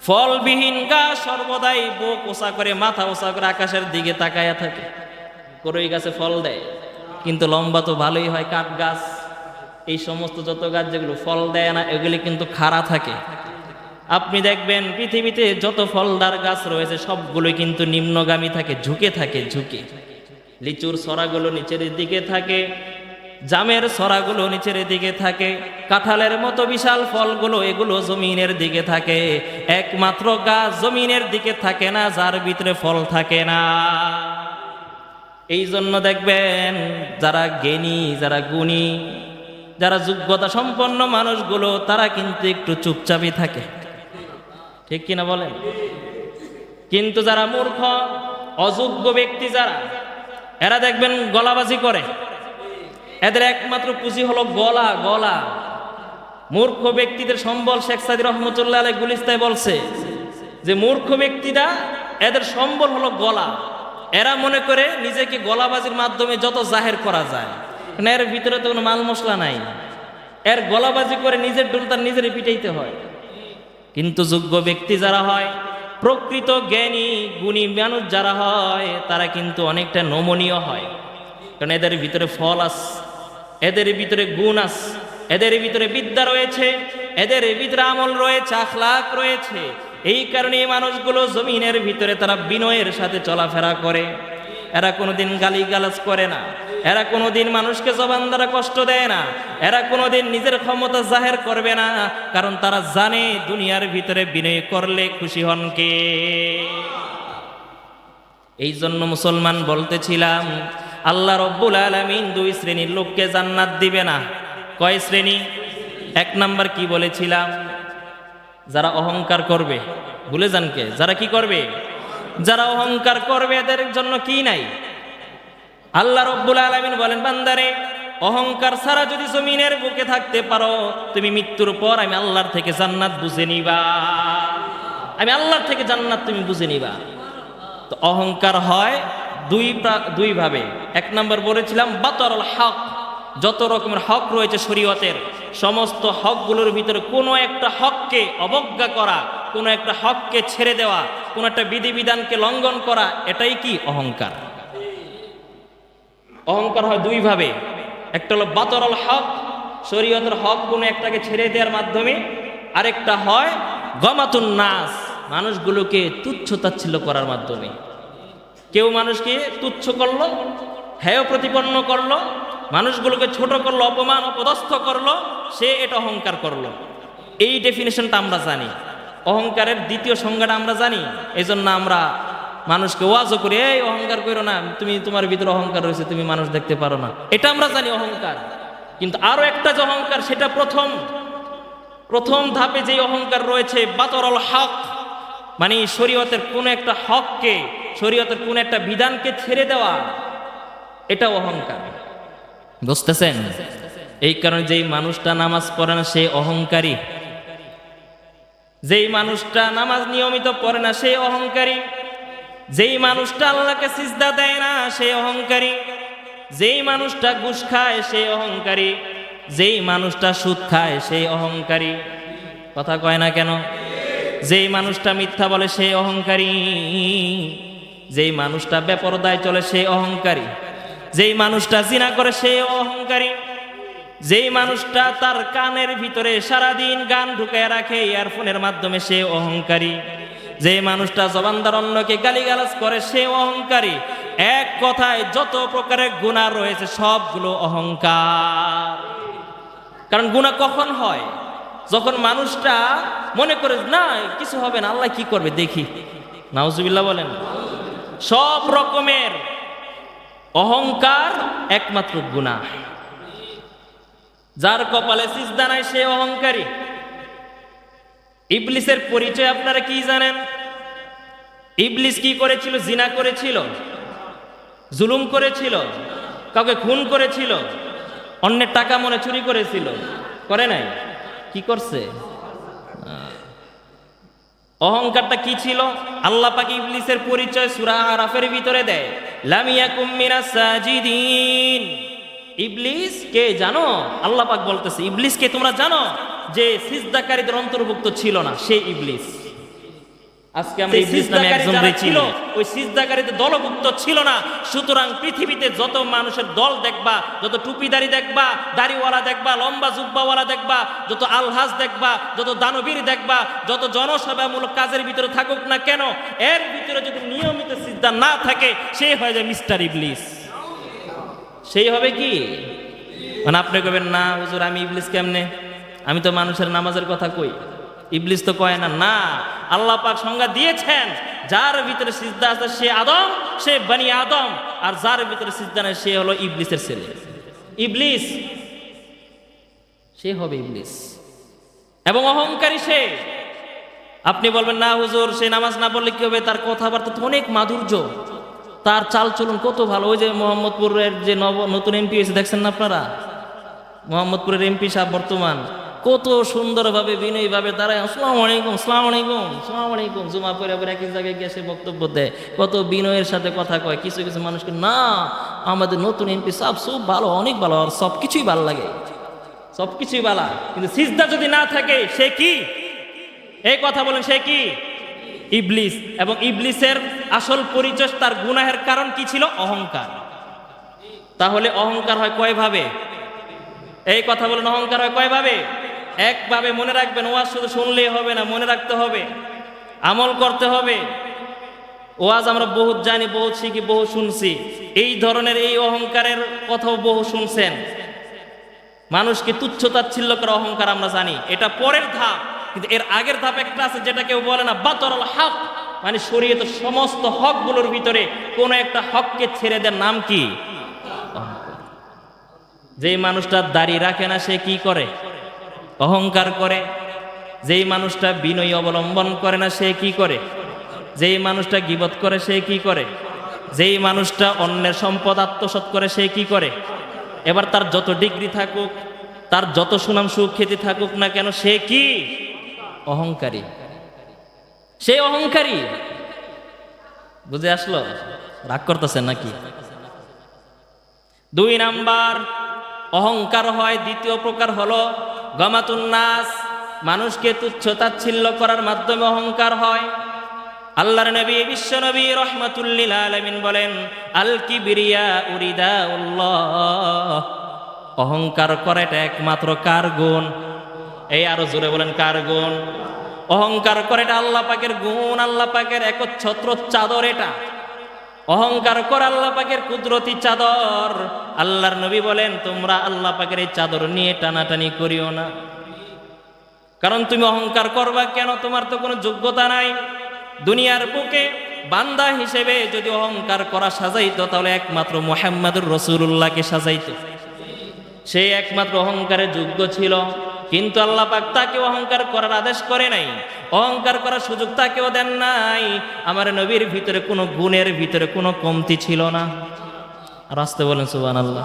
ফলবিহীন গাছ সর্বদাই বুক ওসা করে, মাথা ওসা করে আকাশের দিকে তাকায়া থাকে, করই গাছে ফল দেয়। কিন্তু লম্বা তো ভালোই হয় কাঠ গাছ, এই সমস্ত যত গাছ যেগুলো ফল দেয় না এগুলি কিন্তু খাড়া থাকে। আপনি দেখবেন পৃথিবীতে যত ফলদার গাছ রয়েছে সবগুলোই কিন্তু নিম্নগামী থাকে, ঝুঁকে থাকে, ঝুঁকে। লিচুর ছড়াগুলো নিচের দিকে থাকে, জামের ছড়াগুলো নিচের দিকে থাকে, কাঁঠালের মতো বিশাল ফলগুলো এগুলো জমিনের দিকে থাকে। একমাত্র গাছ জমিনের দিকে থাকে না যার ভিতরে ফল থাকে না। এই জন্য দেখবেন যারা জ্ঞানী, যারা গুণী, যারা যোগ্যতা সম্পন্ন মানুষগুলো তারা কিন্তু একটু চুপচাপই থাকে, ঠিক কিনা বলেন? কিন্তু যারা মূর্খ অযোগ্য ব্যক্তি যারা, এরা দেখবেন গলাবাজি করে, এদের একমাত্র পুঁজি হলো গলা। গলা মূর্খ ব্যক্তিদের সম্বল। শেখ সাদী রহমতুল্লাহ আলাইহি গুলিস্তায় বলছে যে মূর্খ ব্যক্তিরা এদের সম্বল হলো গলা। এরা মনে করে নিজেকে গলাবাজির মাধ্যমে যত জাহের করা যায়, কারণ এর ভিতরে তো কোনো মাল মশলা নাই, এর গলাবাজি করে নিজের ডোল তার নিজেরই পিটাইতে হয়। কিন্তু যোগ্য ব্যক্তি যারা হয়, প্রকৃত জ্ঞানী গুণী মানুষ যারা হয়, তারা কিন্তু অনেকটা নমনীয় হয়, কারণ এদের ভিতরে ফল আছে, এদের ভিতরে গুণ আছে, এদের ভিতরে বিদ্যা রয়েছে, এদের ভিতরে আমল রয়েছে, আখলাক রয়েছে। এই কারণে এই মানুষগুলো জমিনের ভিতরে তারা বিনয়ের সাথে চলাফেরা করে। এরা কোনোদিন গালিগালাজ করে না, এরা কোনোদিন মানুষকে জবান দ্বারা কষ্ট দেয় না, এরা কোনোদিন নিজের ক্ষমতা জাহের করবে না, কারণ তারা জানে দুনিয়ার ভিতরে বিনয় করলে খুশি হন কে। এই জন্য মুসলমান বলতেছিলাম আল্লাহ রব্বুল আলামিন দুই শ্রেণীর লোককে জান্নাত দিবে না। কয় শ্রেণী? এক নাম্বার কি বলেছিলাম? যারা অহংকার করবে। ভুলে যান কে? যারা কি করবে? যারা অহংকার করবে এদের জন্য কি নাই? আল্লাহ রব্বুল আলামিন বলেন, বান্দারে অহংকার ছাড়া যদি জমিনের বুকে থাকতে পারো, তুমি মৃত্যুর পর আমি আল্লাহর থেকে জান্নাত বুঝে নিবা, আমি আল্লাহর থেকে জান্নাত তুমি বুঝে নিবা। তো অহংকার হয় দুই ভাবে। এক নম্বর বলেছিলাম বাতরুল হক, যত রকমের হক রয়েছে শরীয়তের, সমস্ত হকগুলোর ভিতরে কোনো একটা হককে অবজ্ঞা করা, কোনো একটা হককে ছেড়ে দেওয়া, কোনো একটা বিধিবিধানকে লঙ্ঘন করা, এটাই কি অহংকার। অহংকার হয় দুই ভাবে, একটা হলো বাতরুল হক, শরীয়তের হক কোনো একটাকে ছেড়ে দেওয়ার মাধ্যমে, আরেকটা হয় গমাতুন নাস, মানুষগুলোকে তুচ্ছ তাচ্ছিল্য করার মাধ্যমে। কেউ মানুষকে তুচ্ছ করলো, হেয় প্রতিপন্ন করলো, মানুষগুলোকে ছোট করলো, অপমান অপদস্থ করলো, সে এটা অহংকার করলো। এই ডেফিনেশনটা আমরা জানি, অহংকারের দ্বিতীয় সংজ্ঞাটা আমরা জানি। এই জন্য আমরা মানুষকে ওয়াজও করি, এই অহংকার করো না, তুমি তোমার ভিতরে অহংকার রয়েছে, তুমি মানুষ দেখতে পারো না, এটা আমরা জানি অহংকার। কিন্তু আরো একটা যে অহংকার, সেটা প্রথম ধাপে যে অহংকার রয়েছে বাতরুল হক, মানে শরীয়তের কোন একটা হককে, শরীয়তের কোন একটা বিধানকে ছেড়ে দেওয়া, এটা অহংকার। বুঝতেছেন? এই কারণে যেই মানুষটা নামাজ পড়ে না সে অহংকারী, যেই মানুষটা নামাজ নিয়মিত পড়ে না সে অহংকারী, যেই মানুষটা আল্লাহকে সিজদা দেয় না সে অহংকারী, যেই মানুষটা ঘুষ খায় সে অহংকারী, যেই মানুষটা সুদ খায় সে অহংকারী। কথা কয় না কেন? যেই মানুষটা মিথ্যা বলে সে অহংকারী, যেই মানুষটা বেপরদায় চলে সে অহংকারী, যেই মানুষটা জিনা করে সে অহংকারী, যেই মানুষটা তার কানের ভিতরে সারাদিন গান ঢুকায় রাখে ইয়ারফোনের মাধ্যমে সে অহংকারী, যেই মানুষটা জবানদার অন্যকে গালিগালাজ করে সে অহংকারী। এক কথায় যত প্রকারের গুনাহ রয়েছে সবগুলো অহংকার। কারণ গুনাহ কখন হয়? যখন মানুষটা মনে করে না কিছু হবে না, আল্লাহ কি করবে দেখি। নাউজুবিল্লাহ বলেন। সব রকমের অহংকার একমাত্র গুনাহ। যার কপালে সিজদা নাই সে অহংকারী। ইবলিসের পরিচয় আপনারা কি জানেন? ইবলিস কি করেছিল? জিনা করেছিল, জুলুম করেছিল, কাউকে খুন করেছিল, অন্যের টাকা মনে চুরি করেছিল, করে নাই? কি করছে? অহংকারটা কি ছিল? আল্লাহ পাক ইবলিসের পরিচয় সূরা আরাফের ভিতরে দেয়, লাম ইয়াকুম মিনাস সাজিদিন। ইবলিস কে জানো? আল্লাহ পাক বলতেছে ইবলিস কে তোমরা জানো? যে সিজদাকারীদের অন্তর্ভুক্ত ছিল না, সেই ইবলিস। আজকে আমরা ইবলিস নামে একজনকে ছিল, ওই সিজদাকারীদের দলভুক্ত ছিল না। সুতরাং পৃথিবীতে যত মানুষের দল দেখবা, যত টুপিদারি দেখবা, দাড়িওয়ালা দেখবা, লম্বা জুব্বাওয়ালা দেখবা, যত আলহাজ দেখবা, যত দানবীর দেখবা, যত জনসেবামূলক কাজের ভিতরে থাকুক না কেন, এর ভিতরে যদি নিয়মিত সিজদা না থাকে সে হয়ে যায় মিস্টার ইবলিস। সেই হবে কি? মানে আপনি কবেন না হুজুর আমি ইবলিস কেমনে, আমি তো মানুষের নামাজের কথা কই, ইবলিস তো কয় না। না, আল্লাহ পাক সংজ্ঞা দিয়েছেন, যার ভিতরে সিজদা আছে সে আদম, সে বনি আদম, আর যার ভিতরে সিজদা নেই সে হলো ইবলিসের ছেলে, ইবলিস। সে হবে ইবলিস এবং অহংকারী সে। আপনি বলবেন না হুজুর সে নামাজ না পড়লে কি হবে, তার কথাবার্তা তো অনেক মাধুর্য, তার চাল চলন কত ভালো। ওই যে মোহাম্মদপুরের যে নতুন এমপি হয়েছে দেখছেন না আপনারা, মোহাম্মদপুরের এমপি সাহেব বর্তমান কত সুন্দরভাবে বিনয়ীভাবে দাঁড়ায় আসসালামু আলাইকুম, আসসালামু আলাইকুম, আসসালামু আলাইকুম, জুমা পরে আবার এক জায়গায় গিয়ে সে বক্তব্য দেয়, কত বিনয়ের সাথে কথা কয়। কিছু কিছু মানুষকে না আমাদের নতুন এমপি সাহেব সব ভালো, অনেক ভালো, আর সব কিছুই ভালো লাগে, সব কিছুই ভালো, কিন্তু সিজদা যদি না থাকে সে কি? এই কথা বলেন, সে কি? ইবলিস। এবং ইবলিসের আসল পরিচয়, তার গুনাহের কারণ কি ছিল? অহংকার। তাহলে অহংকার হয় কয় ভাবে? এই কথা বলেন, অহংকার হয় কয় ভাবে? একভাবে। মনে রাখবেন, ওয়াজ শুধু শুনলেই হবে না, মনে রাখতে হবে, আমল করতে হবে। ওয়াজ আমরা বহুত জানি, বহুত শিখি, বহু শুনছি, এই ধরনের এই অহংকারের কথাও বহু শুনছেন। মানুষকে তুচ্ছ তাচ্ছিল্য করা অহংকার আমরা জানি, এটা পরের ধাপ। কিন্তু এর আগের ধাপ একটা আছে যেটা কেউ বলে না, বাতরুল হক, মানে শরীয়তের সমস্ত হকগুলোর ভিতরে কোন একটা হককে ছেড়ে দেন, নাম কি? যেই মানুষটা দাড়ি রাখে না সে কি করে? অহংকার করে। যেই মানুষটা বিনয়ী অবলম্বন করে না সে কি করে? যেই মানুষটা গীবত করে সে কি করে? যেই মানুষটা অন্যের সম্পদ আত্মসাৎ করে সে কি করে? এবার তার যত ডিগ্রি থাকুক, তার যত সুনাম সুখ্যাতি থাকুক না কেন, সে কি? অহংকারী। সে অহংকারী। বুঝে আসলো? রাগ করতেছেন নাকি? 2 নাম্বার অহংকার হয়, দ্বিতীয় প্রকার হলো গমাতুন নাস, মানুষকে তুচ্ছ তাচ্ছিল্য করার মাধ্যমে অহংকার হয়। আল্লাহর নবী, বিশ্ব নবী রাহমাতুল লিল আলামিন বলেন, আল কিবরিয়া উরিদাউল্লাহ, অহংকার করা এটা একমাত্র কার গুণ? এই আরো জোরে বলেন, কার গুণ? অহংকার করে এটা আল্লাহ পাকের গুণ, আল্লাহ পাকের একচ্ছত্র চাদর এটা। অহংকার করে আল্লাহ পাকের কুদরতি চাদর। আল্লাহর নবী বলেন, তোমরা আল্লাহ পাকের এই চাদর নিয়ে টানাটানি করিও না। কারণ তুমি অহংকার করবা কেন? তোমার তো কোনো যোগ্যতা নাই। দুনিয়ার বুকে বান্দা হিসেবে যদি অহংকার করা সাজাইতো, তাহলে একমাত্র মুহাম্মাদুর রাসূলুল্লাহকে সাজাইতো। সেই একমাত্র অহংকারের যোগ্য ছিল, কিন্তু আল্লাহ পাক তাকে অহংকার করার আদেশ করে নাই, অহংকার করার সুযোগ তাকেও দেন নাই। আমার নবীর ভিতরে কোনো গুণের ভিতরে কোনো কমতি ছিল না। আর আসতে বলেন সুবহানাল্লাহ।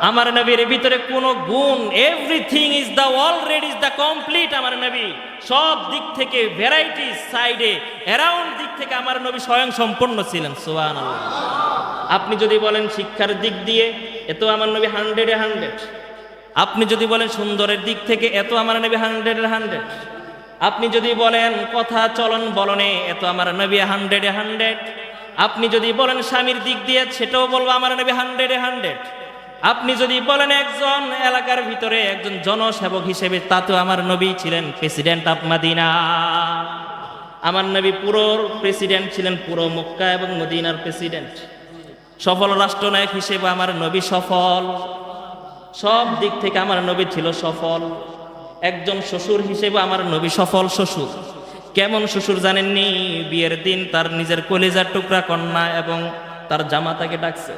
আমার নবীর ভিতরে কোনো গুণ, everything is the already is the complete. আমার নবী সব দিক থেকে, ভ্যারাইটি সাইডে, অ্যারাউন্ড দিক থেকে আমার নবী স্বয়ং সম্পূর্ণ ছিলেন। সুবহানাল্লাহ। আপনি যদি বলেন শিক্ষার দিক দিয়ে, এত আমার নবী 100-এ 100। আপনি যদি বলেন সুন্দরের দিক থেকে, এত আমার নবী 100-এ 100। আপনি যদি বলেন কথা চলন বলনে, এত আমার নবী 100-এ 100। আপনি যদি বলেন স্বামীর দিক দিয়ে, সেটাও বলবো আমার নবী 100-এ 100। আপনি যদি বলেন একজন এলাকার ভিতরে একজন জনসেবক হিসেবে, তাতেও আমার নবী ছিলেন প্রেসিডেন্ট অফ মদিনা। আমার নবী পুরো প্রেসিডেন্ট ছিলেন, পুরো মক্কা এবং মদিনার প্রেসিডেন্ট। সফল রাষ্ট্রনায়ক হিসেবে আমার নবী সফল, সব দিক থেকে আমার নবী ছিল সফল। একজন শ্বশুর হিসেবে আমার নবী সফল শ্বশুর। কেমন শ্বশুর জানেননি? বিয়ের দিন তার নিজের কলিজার টুকরা কন্যা এবং তার জামাতাকে ডাকছে,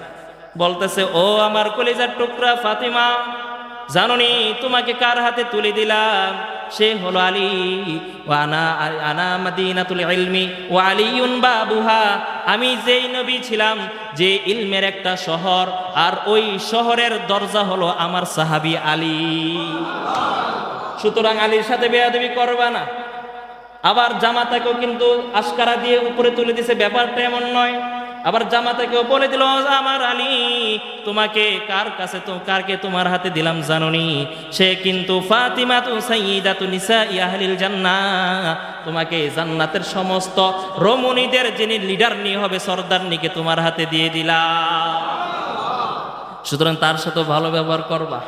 বলতেছে, ও আমার কলিজার টুকরা ফাতিমা, জানোনি তোমাকে কার হাতে তুলে দিলাম? সে হলো আলী। আনা মাদিনাতুল ইলমি ওয়া আলিয়ুন বাবুহা। আমি যেই নবী ছিলাম, যে ইলমের একটা শহর, আর ওই শহরের দরজা হলো আমার সাহাবী আলী। সুতরাং আলীর সাথে বেয়াদবি করবা না। আবার জামাতাকেও কিন্তু আশকারা দিয়ে উপরে তুলে দিছে, ব্যাপারটা এমন নয়। আবার জামাতাকেও বলে দিল, আমার আলী, তোমাকে কারকে তোমার হাতে দিলাম জানোনি? সে কিন্তু ফাতিমাতু সাইয়্যিদাতু নিসাই আহলিল জান্নাহ। তোমাকে জান্নাতের সমস্ত রমণীদের যিনি লিডারনি হবে, সরদারনিকে তোমার হাতে দিয়ে দিলাম। সুতরাং তার সাথে ভালো ব্যবহার করবা।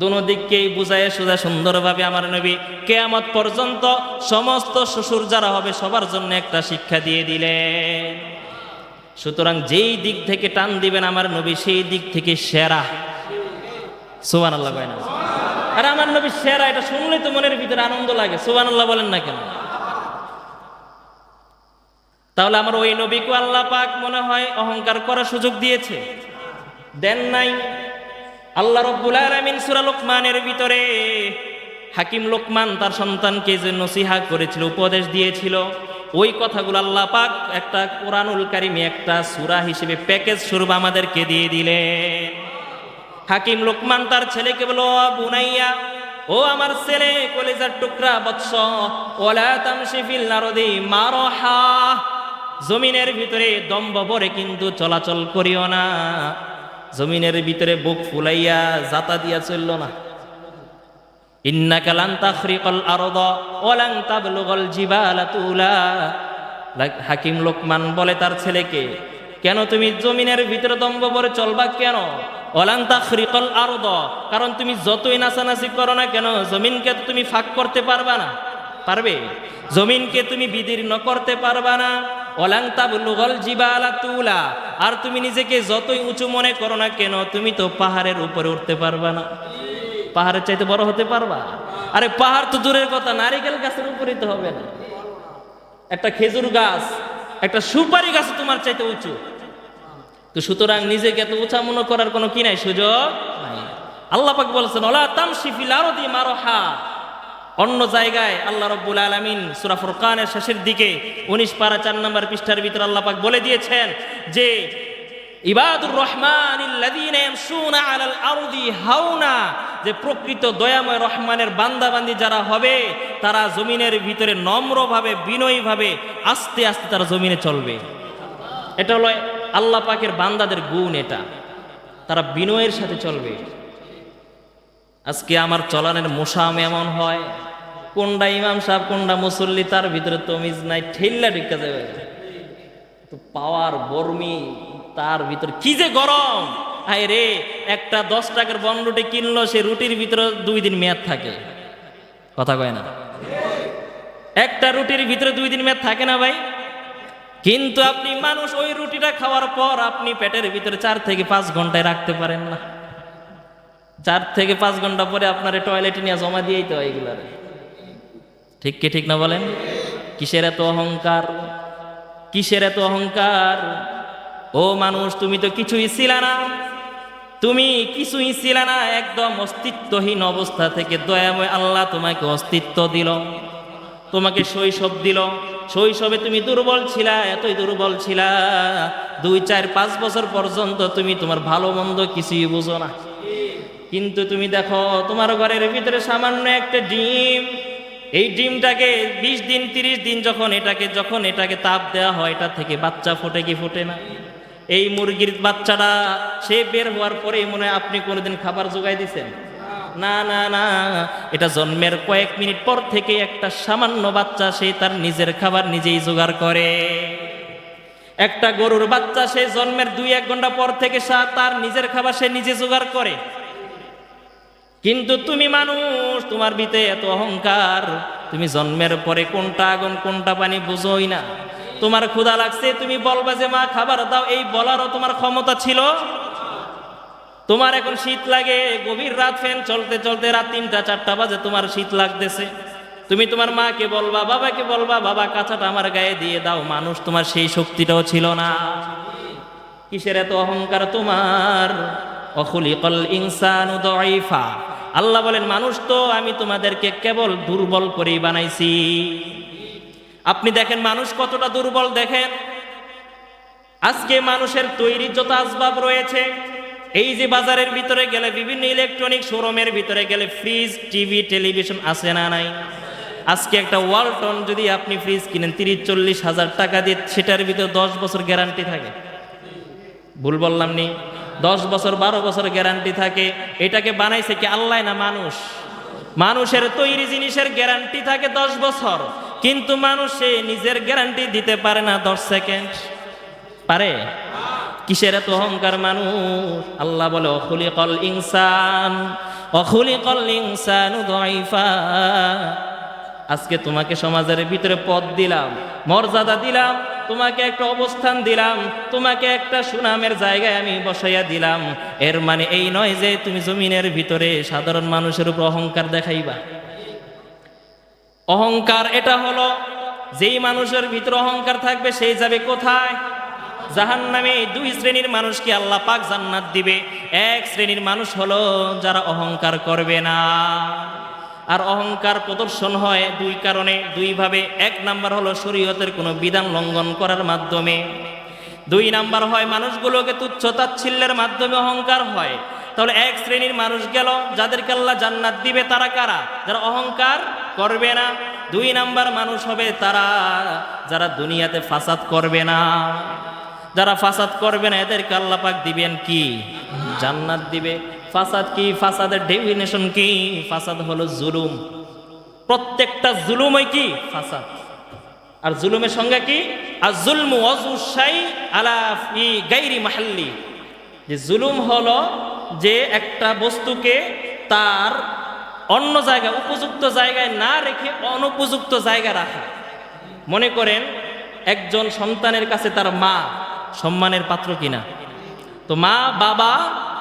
দোনো দিককেই বুঝায় সোজা সুন্দরভাবে আমার নবী কিয়ামত পর্যন্ত সমস্ত শ্বশুর যারা হবে সবার জন্য একটা শিক্ষা দিয়ে দিলেন। সুতরাং যেই দিক থেকে টান দিবেন আমার নবী, সেই দিক থেকে সেরা। সুবহানাল্লাহ কয় না? আর আমার নবী সেরা, এটা শুনলে তো মনের ভিতরে আনন্দ লাগে। সুবহানাল্লাহ বলেন না কেন? তাহলে আমার ওই নবীকে আল্লাহ পাক মনে হয় অহংকার করার সুযোগ দিয়েছে? দেন নাই। আল্লাহ রাব্বুল আলামিন সূরা লোকমানের ভিতরে হাকিম লোকমান তার সন্তানকে যে নসিহা করেছিল, উপদেশ দিয়েছিল, ওই কথাগুলো আল্লাহ পাক একটা কোরআনুল কারিমে একটা সূরা হিসেবে প্যাকেজ স্বরূপ আমাদেরকে দিয়ে দিলেন। হাকিম লোকমান তার ছেলেকে বলল, বুনাইয়া, ও আমার ছেলে, কলিজার টুকরা বৎস, ওয়ালা তামশি ফিল আরদি মারহা। জমিনের ভিতরে দম্ভ ভরে কিন্তু চলাচল করিও না। জমিনের ভিতরে বুক ফুলাইয়া জাতা দিয়া চলল না। ইন্নাকা লান তাখরিকাল আরদা ওয়া লান তাবলুগাল জিবালা তুলা। হাকিম লোকমান বলে তার ছেলেকে, কেন তুমি জমিনের ভিতরে দম্ভ ভরে চলবা কেন? ওয়া লান তাখরিকাল আরদা, কারণ তুমি যতই নাচানাচি করো না কেন, জমিনকে তুমি ফাঁক করতে পারবা না। পারবে? জমিনকে তুমি বিদীর্ণ করতে পারবা না। ওয়ালাং তাবলুগাল জিবালা তুলা, আর তুমি নিজেকে যতই উঁচু মনে করো না কেন, তুমি তো পাহাড়ের উপরে উঠতে পারবা না। পাহাড়ের চাইতে বড় হতে পারবা? আরে পাহাড় তো দূরের কথা, নারিকেল গাছের উপরে তো হবে না। একটা খেজুর গাছ, একটা সুপারি গাছ তোমার চাইতে উঁচু। তো সুতরাং নিজেকে এত উঁচা মনে করার কোনো কি নাই, সুযোগ নাই। আল্লাহ পাক বলেছেন, ওয়ালা তামশি ফিল আরদি মারহা। অন্য জায়গায় আল্লাহ রাব্বুল আলামিন সূরা ফুরকানের শেষের দিকে 19 পারা 4 নম্বর পৃষ্ঠার ভিতর আল্লাহ পাক বলে দিয়েছেন যে ইবাদুর রহমানিল্লাযীনা ইয়ামশুনা আলাল আরদি হাওনা, যে প্রকৃত দয়াময় রহমানের বান্দাবান্দি যারা হবে, তারা জমিনের ভিতরে নম্রভাবে, বিনয়ীভাবে, আস্তে আস্তে তারা জমিনে চলবে। এটা হলো আল্লাহ পাকের বান্দাদের গুণ, এটা তারা বিনয়ের সাথে চলবে। আজকে আমার চলানের মোসাম এমন হয়, কোনটা ইমাম সাহেব কোনটা মুসল্লি তার ভিতরে তমিজ নাই, ঠেল্লা ঢুকে যাবে। তো পাওয়ার বর্মি, তার ভিতরে কি যে গরম, হায় রে, একটা 10 টাকার বন রুটি কিনলো, সে রুটির ভিতরে 2 দিন মেয়াদ থাকে। কথা কয় না? একটা রুটির ভিতরে 2 দিন মেয়াদ থাকে না ভাই? কিন্তু আপনি মানুষ, ওই রুটিটা খাওয়ার পর আপনি পেটের ভিতরে 4 থেকে 5 ঘন্টায় রাখতে পারেন না। 4 থেকে 5 ঘন্টা পরে আপনার টয়লেটে নিয়ে জমা দিয়েই তো এইগুলার। ঠিক কি ঠিক না বলেন? কিসের এত অহংকার? কিসের এত অহংকার? ও মানুষ, তুমি তো কিছুই ছিল না, তুমি কিছুই ছিল না, একদম অস্তিত্বহীন অবস্থা থেকে দয়াময় আল্লাহ তোমাকে অস্তিত্ব দিল, তোমাকে শৈশব দিল। শৈশবে তুমি দুর্বল ছিলা, এতই দুর্বল ছিলা, 2, 4, 5 বছর পর্যন্ত তুমি তোমার ভালো মন্দ কিছুই বুঝো না। কিন্তু তুমি দেখো, তোমার ঘরের ভিতরে সামান্য একটা ডিম, এই ডিমটাকে 20 দিন 30 দিন যখন এটাকে তাপ দেওয়া হয়, এটা থেকে বাচ্চা ফোটে কি ফোটে না? এই মুরগির বাচ্চাটা সে বের হওয়ার পরে মনে হয় আপনি কোনোদিন খাবার জোগাই দিছেন? না না না, এটা জন্মের কয়েক মিনিট পর থেকে একটা সামান্য বাচ্চা সে তার নিজের খাবার নিজেই জোগাড় করে। একটা গরুর বাচ্চা সে জন্মের 2-1 ঘন্টা পর থেকে তার নিজের খাবার সে নিজে জোগাড় করে। কিন্তু তুমি মানুষ, তোমার ভিতরে এত অহংকার, তুমি জন্মের পরে কোনটা আগুন কোনটা পানি বুঝোই না। তোমার ক্ষুধা লাগছে, তুমি বলবা যে মা খাবার দাও, এই বলারও তোমার ক্ষমতা ছিল? তোমার এখন শীত লাগে, গভীর রাত, ফ্যান চলতে চলতে রাত 3টা 4টা বাজে, তোমার শীত লাগতেছে, তুমি তোমার মাকে বলবা, বাবাকে বলবা, বাবা কাঁচাটা আমার গায়ে দিয়ে দাও। মানুষ, তোমার সেই শক্তিটাও ছিল না। কিসের এত অহংকার তোমার? অখুলিকাল ইনসানু দাঈফা। আল্লাহ বলেন, মানুষ তো আমি তোমাদেরকে কেবল দুর্বল করেই বানাইছি। আপনি দেখেন মানুষ কতটা দুর্বল। দেখেন আজকে মানুষের তৈরি যত আসবাব রয়েছে, এই যে বাজারের ভিতরে গেলে, বিভিন্ন ইলেকট্রনিক শোরুমের ভিতরে গেলে ফ্রিজ, টিভি, টেলিভিশন আছে না নাই? আজকে একটা ওয়ালটন যদি আপনি ফ্রিজ কিনেন 30-40 হাজার টাকা দিয়ে, সেটার ভিতরে 10 বছর গ্যারান্টি থাকে। ভুল বললাম নি? 10 বছর 12 বছর গ্যারান্টি থাকে। এটাকে বানাইছে কি আল্লাহ না মানুষ? মানুষের তৈরি জিনিসের গ্যারান্টি থাকে 10 বছর, কিন্তু মানুষ সে নিজের গ্যারান্টি দিতে পারে না 10 সেকেন্ড। পারে? কিসের এত অহংকার মানুষ? আল্লাহ বলে, অখুলিকাল ইনসানু দাঈফা। আজকে তোমাকে সমাজের ভিতরে পদ দিলাম, মর্যাদা দিলাম, তোমাকে একটা অবস্থান দিলাম, তোমাকে একটা সুনামের জায়গায় আমি বসাইয়া দিলাম। এর মানে এই নয় যে তুমি জমিনের ভিতরে সাধারণ মানুষের উপর অহংকার দেখাইবা। অহংকার এটা হলো, যেই মানুষের ভিতরে অহংকার থাকবে সেই যাবে কোথায়? জাহান্নামে। 2 শ্রেণীর মানুষকে আল্লাহ পাক জান্নাত দিবে। 1 শ্রেণীর মানুষ হলো যারা অহংকার করবে না। আর অহংকার প্রদর্শন হয় 2 কারণে, 2 ভাবে। 1 নাম্বার হলো শরীয়তের কোনো বিধান লঙ্ঘন করার মাধ্যমে। 2 নাম্বার হয় মানুষগুলোকে তুচ্ছ তাচ্ছিল্যের মাধ্যমে অহংকার হয়। তাহলে 1 শ্রেণীর মানুষ গেল, যাদেরকে আল্লাহ জান্নাত দিবে তারা কারা? যারা অহংকার করবে না। 2 নাম্বার মানুষ হবে তারা যারা দুনিয়াতে ফাসাদ করবে না। যারা ফাসাদ করবে না এদেরকে আল্লাহ পাক দিবেন কি? জান্নাত দিবে। ফাসাদ কি? ফাসাদের ডেফিনেশন কি? ফাসাদ হলো জুলুম। প্রত্যেকটা জুলুমই কি? ফাসাদ। আর জুলুমের সংজ্ঞা কি? আয-যুলমু ওয়াজউ শাই আলা ফি গায়রি মাহাল্লি। যে জুলুম হলো যে একটা বস্তুকে তার অন্য জায়গায়, উপযুক্ত জায়গায় না রেখে অনুপযুক্ত জায়গায় রাখা। মনে করেন একজন সন্তানের কাছে তার মা সম্মানের পাত্র কিনা? তো মা বাবা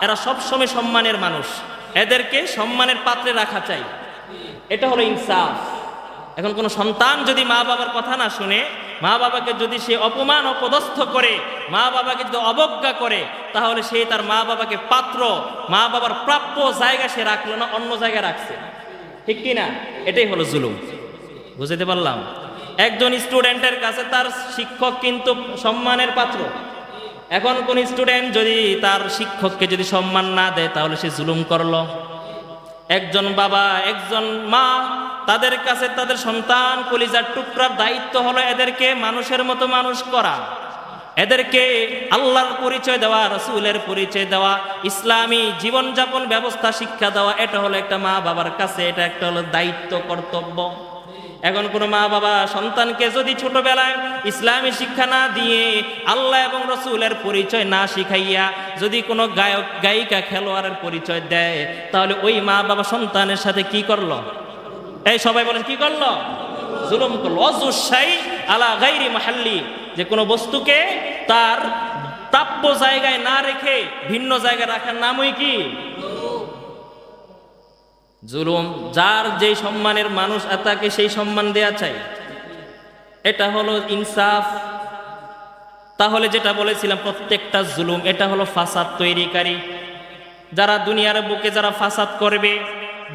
এরা সবসময় সম্মানের মানুষ, এদেরকে সম্মানের পাত্রে রাখা চাই। এটা হলো ইনসাফ। এখন কোনো সন্তান যদি মা বাবার কথা না শুনে, মা বাবাকে যদি সে অপমান অপদস্থ করে, মা বাবাকে যদি অবজ্ঞা করে, তাহলে সে তার মা বাবাকে পাত্র, মা বাবার প্রাপ্য জায়গা সে রাখলো না, অন্য জায়গায় রাখছে। ঠিক কি না? এটাই হলো জুলুম। বুঝতে পারলাম? একজন স্টুডেন্টের কাছে তার শিক্ষক কিন্তু সম্মানের পাত্র। এখন কোন স্টুডেন্ট যদি তার শিক্ষককে যদি সম্মান না দেয়, তাহলে সে জুলুম করলো। একজন বাবা, একজন মা, তাদের কাছে তাদের সন্তান কলিজার টুকরার দায়িত্ব হলো এদেরকে মানুষের মতো মানুষ করা, এদেরকে আল্লাহর পরিচয় দেওয়া, রাসূলের পরিচয় দেওয়া, ইসলামী জীবনযাপন ব্যবস্থা শিক্ষা দেওয়া। এটা হলো একটা মা বাবার কাছে, এটা একটা হলো দায়িত্ব, কর্তব্য। এখন কোনো মা বাবা সন্তানকে যদি ছোটবেলায় ইসলামী শিক্ষা না দিয়ে আল্লাহ এবং রসুলের পরিচয় না শিখাইয়া যদি কোনো গায়ক গায়িকা খেলোয়াড়ের পরিচয় দেয়, তাহলে ওই মা বাবা সন্তানের সাথে কি করলো? এই সবাই বলেন কি করলো? জুলুম করলো। অজুসাই আলা গাইরি মাহাল্লি, যে কোনো বস্তুকে তার প্রাপ্য জায়গায় না রেখে ভিন্ন জায়গায় রাখার নামই কি? জুলুম। যার যেই সম্মানের মানুষ তাকে সেই সম্মান দেয়া চাই, এটা হলো ইনসাফ। তাহলে যেটা বলেছিলাম, প্রত্যেকটা জুলুম এটা হলো ফাসাদ তৈরিকারী। যারা দুনিয়ার বুকে যারা ফাসাদ করবে,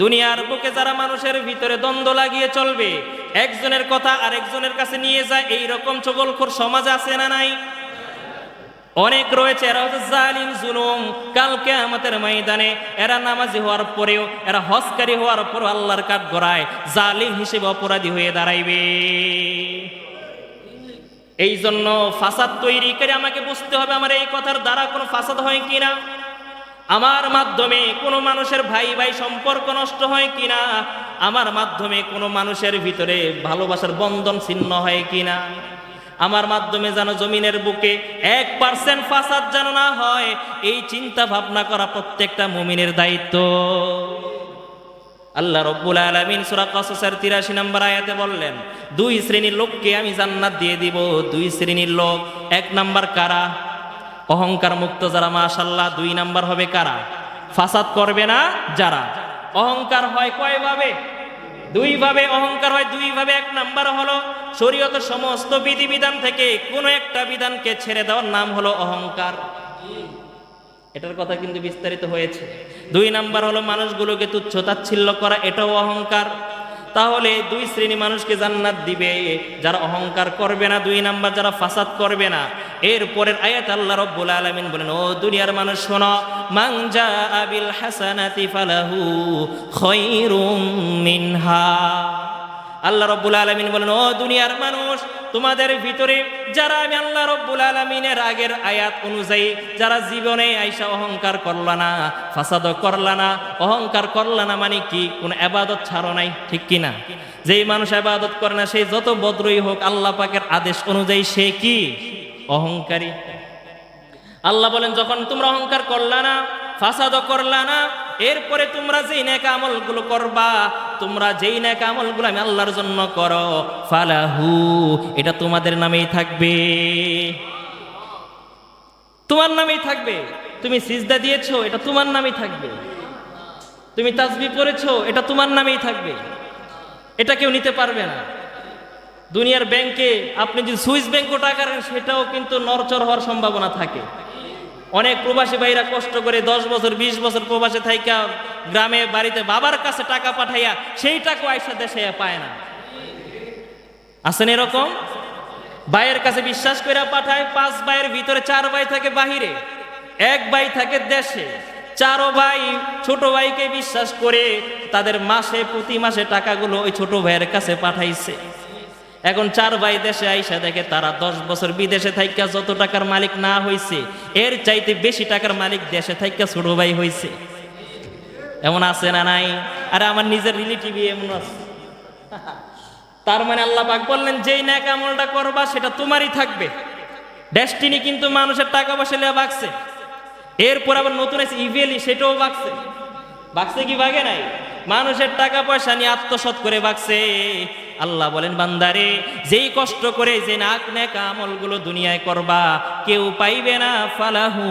দুনিয়ার বুকে যারা মানুষের ভিতরে দ্বন্দ্ব লাগিয়ে চলবে, একজনের কথা আরেকজনের কাছে নিয়ে যায়, এই রকম চগলখোর সমাজ আছে না নাই? অনেক রয়েছে। এরা হচ্ছে জালিম, জুলুম। কাল কিয়ামতের ময়দানে এরা নামাজি হওয়ার পরেও, এরা হজকারী হওয়ার পরেও আল্লাহর কাঠগড়ায় জালিম হিসেবে অপরাধী হয়ে দাঁড়াইবে। এই জন্য ফাসাদ তৈরি করে আমাকে বুঝতে হবে আমার এই কথার দ্বারা কোনো ফাসাদ হয় কিনা, আমার মাধ্যমে কোনো মানুষের ভাই ভাই সম্পর্ক নষ্ট হয় কিনা, আমার মাধ্যমে কোনো মানুষের ভিতরে ভালোবাসার বন্ধন ছিন্ন হয় কিনা, আমার মাধ্যমে যেন জমিনের বুকে 1% ফাসাদ যেন না হয়, এই চিন্তা ভাবনা করা প্রত্যেকটা মুমিনের দায়িত্ব। আল্লাহ রাব্বুল আলামিন সূরা কাসাসের 83 নম্বর আয়াতে বললেন, 2 শ্রেণীর লোককে আমি জান্নাত দিয়ে দিব। 2 শ্রেণীর লোক, 1 নাম্বার কারা? অহংকার মুক্ত যারা, মাশাআল্লাহ। 2 নাম্বার হবে কারা? ফাসাদ করবে না যারা। অহংকার হয় কয়ভাবে? 2 ভাবে অহংকার হয়, 2 ভাবে। 1 নাম্বার হলো শরীয়তের সমস্ত বিধিবিধান থেকে কোনো একটা বিধানকে ছেড়ে দেওয়ার নাম হলো অহংকার। এটার কথা কিন্তু বিস্তারিত হয়েছে। 2 নাম্বার হলো মানুষগুলোকে তুচ্ছ তাচ্ছিল্য করা, এটাও অহংকার। তাহলে 2 শ্রেণী মানুষকে জান্নাত দিবে, যারা অহংকার করবে না, 2 নাম্বার যারা ফাসাদ করবে না। এরপরের আয়াত আল্লাহ রাব্বুল আলামিন বলেন, ও দুনিয়ার মানুষ শোনো, মান জাআ বিল হাসানাতি ফালাহু খায়রুম মিনহা। আল্লাহ রাব্বুল আলামিন বলেন, ও দুনিয়ার মানুষ, তোমাদের ভিতরে যারা আমি আল্লাহ রাব্বুল আলামিনের আগের আয়াত অনুযায়ী যারা জীবনে আইসা অহংকার করলা না, ফাসাদ করলা না, অহংকার করলা না মানে কি? কোন ইবাদত ছাড়ো নাই, ঠিক কি না? যেই মানুষ ইবাদত করে না, সেই যত বদরই হোক, আল্লাহ পাকের আদেশ অনুযায়ী সে কি? অহংকারী। আল্লাহ বলেন, যখন তোমরা অহংকার করলা না, ফাসাদ করলা না, এরপরে তোমরা যেই নেক আমলগুলো করবা, তোমরা যেই নেক আমলগুলো আমি আল্লাহর জন্য করো, ফালাহু, এটা তোমাদের নামেই থাকবে, তোমার নামেই থাকবে। তুমি সিজদা দিয়েছো, এটা তোমার নামেই থাকবে। তুমি তাসবিহ পড়েছো, এটা তোমার নামেই থাকবে। এটা কেউ নিতে পারবে না। দুনিয়ার ব্যাংকে আপনি যদি সুইস ব্যাংকও টাকা রাখেন, সেটাও কিন্তু নড়চড় হওয়ার সম্ভাবনা থাকে। অনেক প্রবাসী ভাইরা কষ্ট করে 10 বছর 20 বছর প্রবাসে থাইকা গ্রামে বাড়িতে বাবার কাছে টাকা পাঠাইয়া সেই টাকা আইসা দেশে পায় না। আছেন এরকম? ভাইয়ের কাছে বিশ্বাস করে পাঠায়, 5 ভাইয়ের ভিতরে 4 ভাই থাকে বাহিরে, 1 ভাই থাকে দেশে। 4 ভাই ছোট ভাইকে বিশ্বাস করে তাদের প্রতি মাসে টাকাগুলো ওই ছোট ভাইয়ের কাছে পাঠাইছে। এখন 4 ভাই দেশে আইসা দেখে তারা 10 বছর বিদেশে থাইকা যত টাকার মালিক না হইছে, এর চাইতে বেশি টাকার মালিক দেশে থাইকা ছোট ভাই হইছে। এমন আছে না নাই? আরে আমার নিজের রিলেটিভই এমন আছে। তার মানে আল্লাহ পাক বললেন, যেই নেক আমলটা করবা সেটা তোমারই থাকবে। ডেস্টিনি কিন্তু মানুষের টাকা পয়সা লিয়ে বাগছে। এরপর আবার নতুন আছে ইভেলি, সেটাও বাগছে। বাগছে কি বাগে নাই? মানুষের টাকা পয়সা নিয়ে আত্মসৎ করে বাগছে। আল্লাহ বলেন, বান্দারে, যেই কষ্ট করে যে নেক আমলগুলো দুনিয়ায় করবা, কেউ পাইবে না, ফালাহু,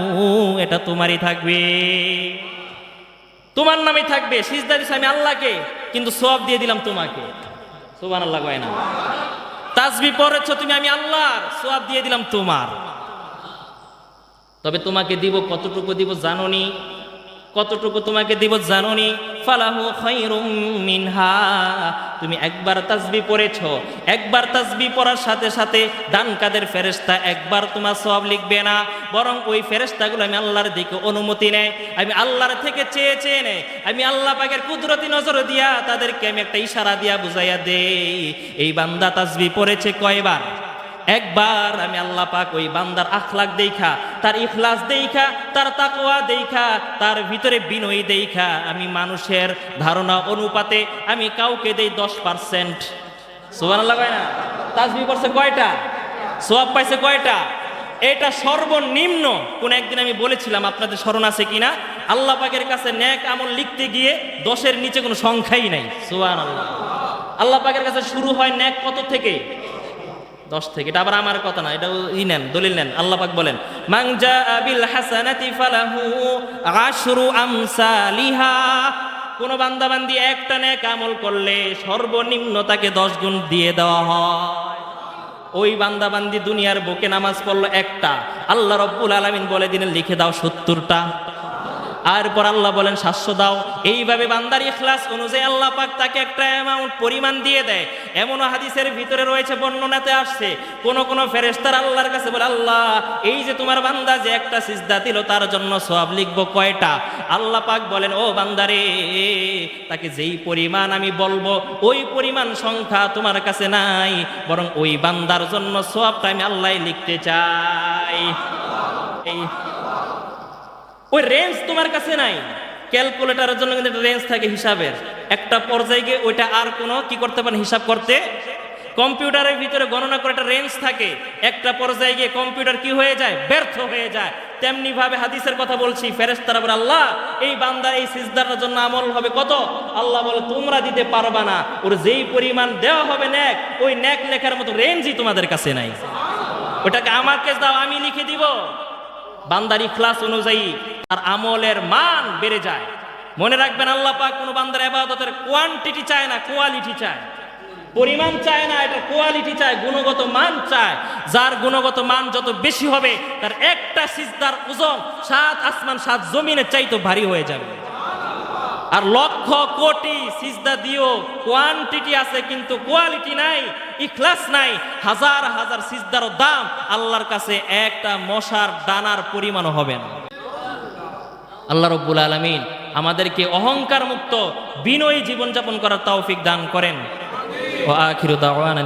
এটা তোমারই থাকবে, তোমার নামে থাকবে। সিজদা দিছি আমি আল্লাহকে, কিন্তু সওয়াব দিয়ে দিলাম তোমাকে। সুবহানাল্লাহ কয় না? তাসবিহ পড়েছো তুমি, আমি আল্লাহর, সওয়াব দিয়ে দিলাম তোমার। তবে তোমাকে দিব কতটুকু দিব জানোনি? কতটুকু তোমাকে দিব জানোনি? ফালাহু খায়রুম মিনহা। তুমি একবার তাসবিহ পড়েছো, একবার তাসবিহ পড়ার সাথে সাথে ডান কাদের ফেরেশতা একবার তোমার সওয়াব লিখবে না, বরং ওই ফেরেশতাগুলো আমি আল্লাহর দিকে অনুমতি নেয়, আমি আল্লাহর থেকে চেয়ে চেয়ে নেয়, আমি আল্লাহ পাকের কুদরতি নজর দিয়া তাদেরকে আমি একটা ইশারা দিয়া বুঝাইয়া দেই, এই বান্দা তাসবিহ পড়েছে কয়বার? একবার। আমি আল্লাহ পাক ওই বান্দার আখলাক দেখা, তার ইখলাস দেখা, তার তাকওয়া দেখা, তার ভিতরে বিনয় দেখা, আমি মানুষের ধারণা অনুপাতে আমি কাউকে দেই 10%, সুবহানাল্লাহ কয় না? তাসবিহ পড়ছে কয়টা? সওয়াব পাইছে কয়টা? এটা সর্বনিম্ন। কোন একদিন আমি বলেছিলাম, আপনাদের স্মরণ আছে কিনা, আল্লাহ পাকের কাছে নেক আমল লিখতে গিয়ে 10-এর নিচে কোনো সংখ্যাই নাই। সুবহানাল্লাহ। আল্লাহ পাকের কাছে শুরু হয় নেক কত থেকে? 10 থেকে। এটা আবার আমার কথা না, এটা নেন, দলিল নেন। আল্লাহ পাক বলেন, মান জাআ বিল হাসানাতি ফালাহু আশরু আমসালিহা। কোন বান্দা বান্দি একটা নেক আমল করলে সর্বনিম্ন তাকে 10 গুণ দিয়ে দেওয়া হয়। ওই বান্দা বান্দি দুনিয়ার বুকে নামাজ পড়লো একটা, আল্লাহ রব্বুল আলামিন বলে দিলেন লিখে দাও 70টা। আর পর আল্লাহ বলেন 700 দাও। এইভাবে বান্দার ইখলাস অনুযায়ী আল্লাহ পাক তাকে একটা অ্যামাউন্ট পরিমাণ দিয়ে দেয়। এমনও হাদিসের ভিতরে রয়েছে, বর্ণনাতে আসছে, কোন কোন ফেরেশতারা আল্লাহর কাছে বলে, আল্লাহ এই যে তোমার বান্দা যে একটা সিজদা দিল তার জন্য সওয়াব লিখবো কয়টা? আল্লাহ পাক বলেন, ও বান্দারে, তাকে যেই পরিমাণ আমি বলবো ওই পরিমাণ সংখ্যা তোমার কাছে নাই, বরং ওই বান্দার জন্য সওয়াবটা আমি আল্লাহ লিখতে চাই। এই ওই রেঞ্জ তোমার কাছে নাই। ক্যালকুলেটরের জন্য কিন্তু একটা রেঞ্জ থাকে হিসাবের, একটা পর্যায়ে গিয়ে ওইটা আর কোনো কি করতে পারেন, হিসাব করতে। কম্পিউটারের ভিতরে গণনা করে একটা রেঞ্জ থাকে, একটা পর্যায়ে গিয়ে কম্পিউটার কি হয়ে যায়, ব্যর্থ হয়ে যায়। তেমনি ভাবে হাদিসের কথা বলছি, ফেরেশতারা বলে, আল্লাহ এই বান্দার এই সিজদার জন্য আমল হবে কত? আল্লাহ বলে, তোমরা দিতে পারবা না, ওর যেই পরিমাণ দেওয়া হবে নেক, ওই নেক লেখার মতো রেঞ্জই তোমাদের কাছে নাই। ওটাকে আমাকে দাও, আমি লিখে দিব। বান্দার ইখলাস অনুযায়ী তার আমলের মান বেড়ে যায়। মনে রাখবেন, আল্লাহ পাক কোনো বান্দার ইবাদতের কোয়ান্টিটি চায় না, কোয়ালিটি চায়। পরিমাণ চায় না, এটা কোয়ালিটি চায়, গুণগত মান চায়। যার গুণগত মান যত বেশি হবে, তার একটা সিজদার ওজন 7 আসমান 7 জমিনের চাইতে ভারী হয়ে যাবে। আর লক্ষ কোটি সিজদা দিও, কোয়ান্টিটি আছে কিন্তু কোয়ালিটি নাই, ইখলাস নাই। হাজার হাজার সিজদার দাম আল্লাহর কাছে একটা মশার দানার পরিমাণও হবে না। আল্লাহ রব্বুল আলামিন আমাদেরকে অহংকার মুক্ত বিনয়ী জীবনযাপন করার তৌফিক দান করেন। ওয়া আখিরু দাওয়ানা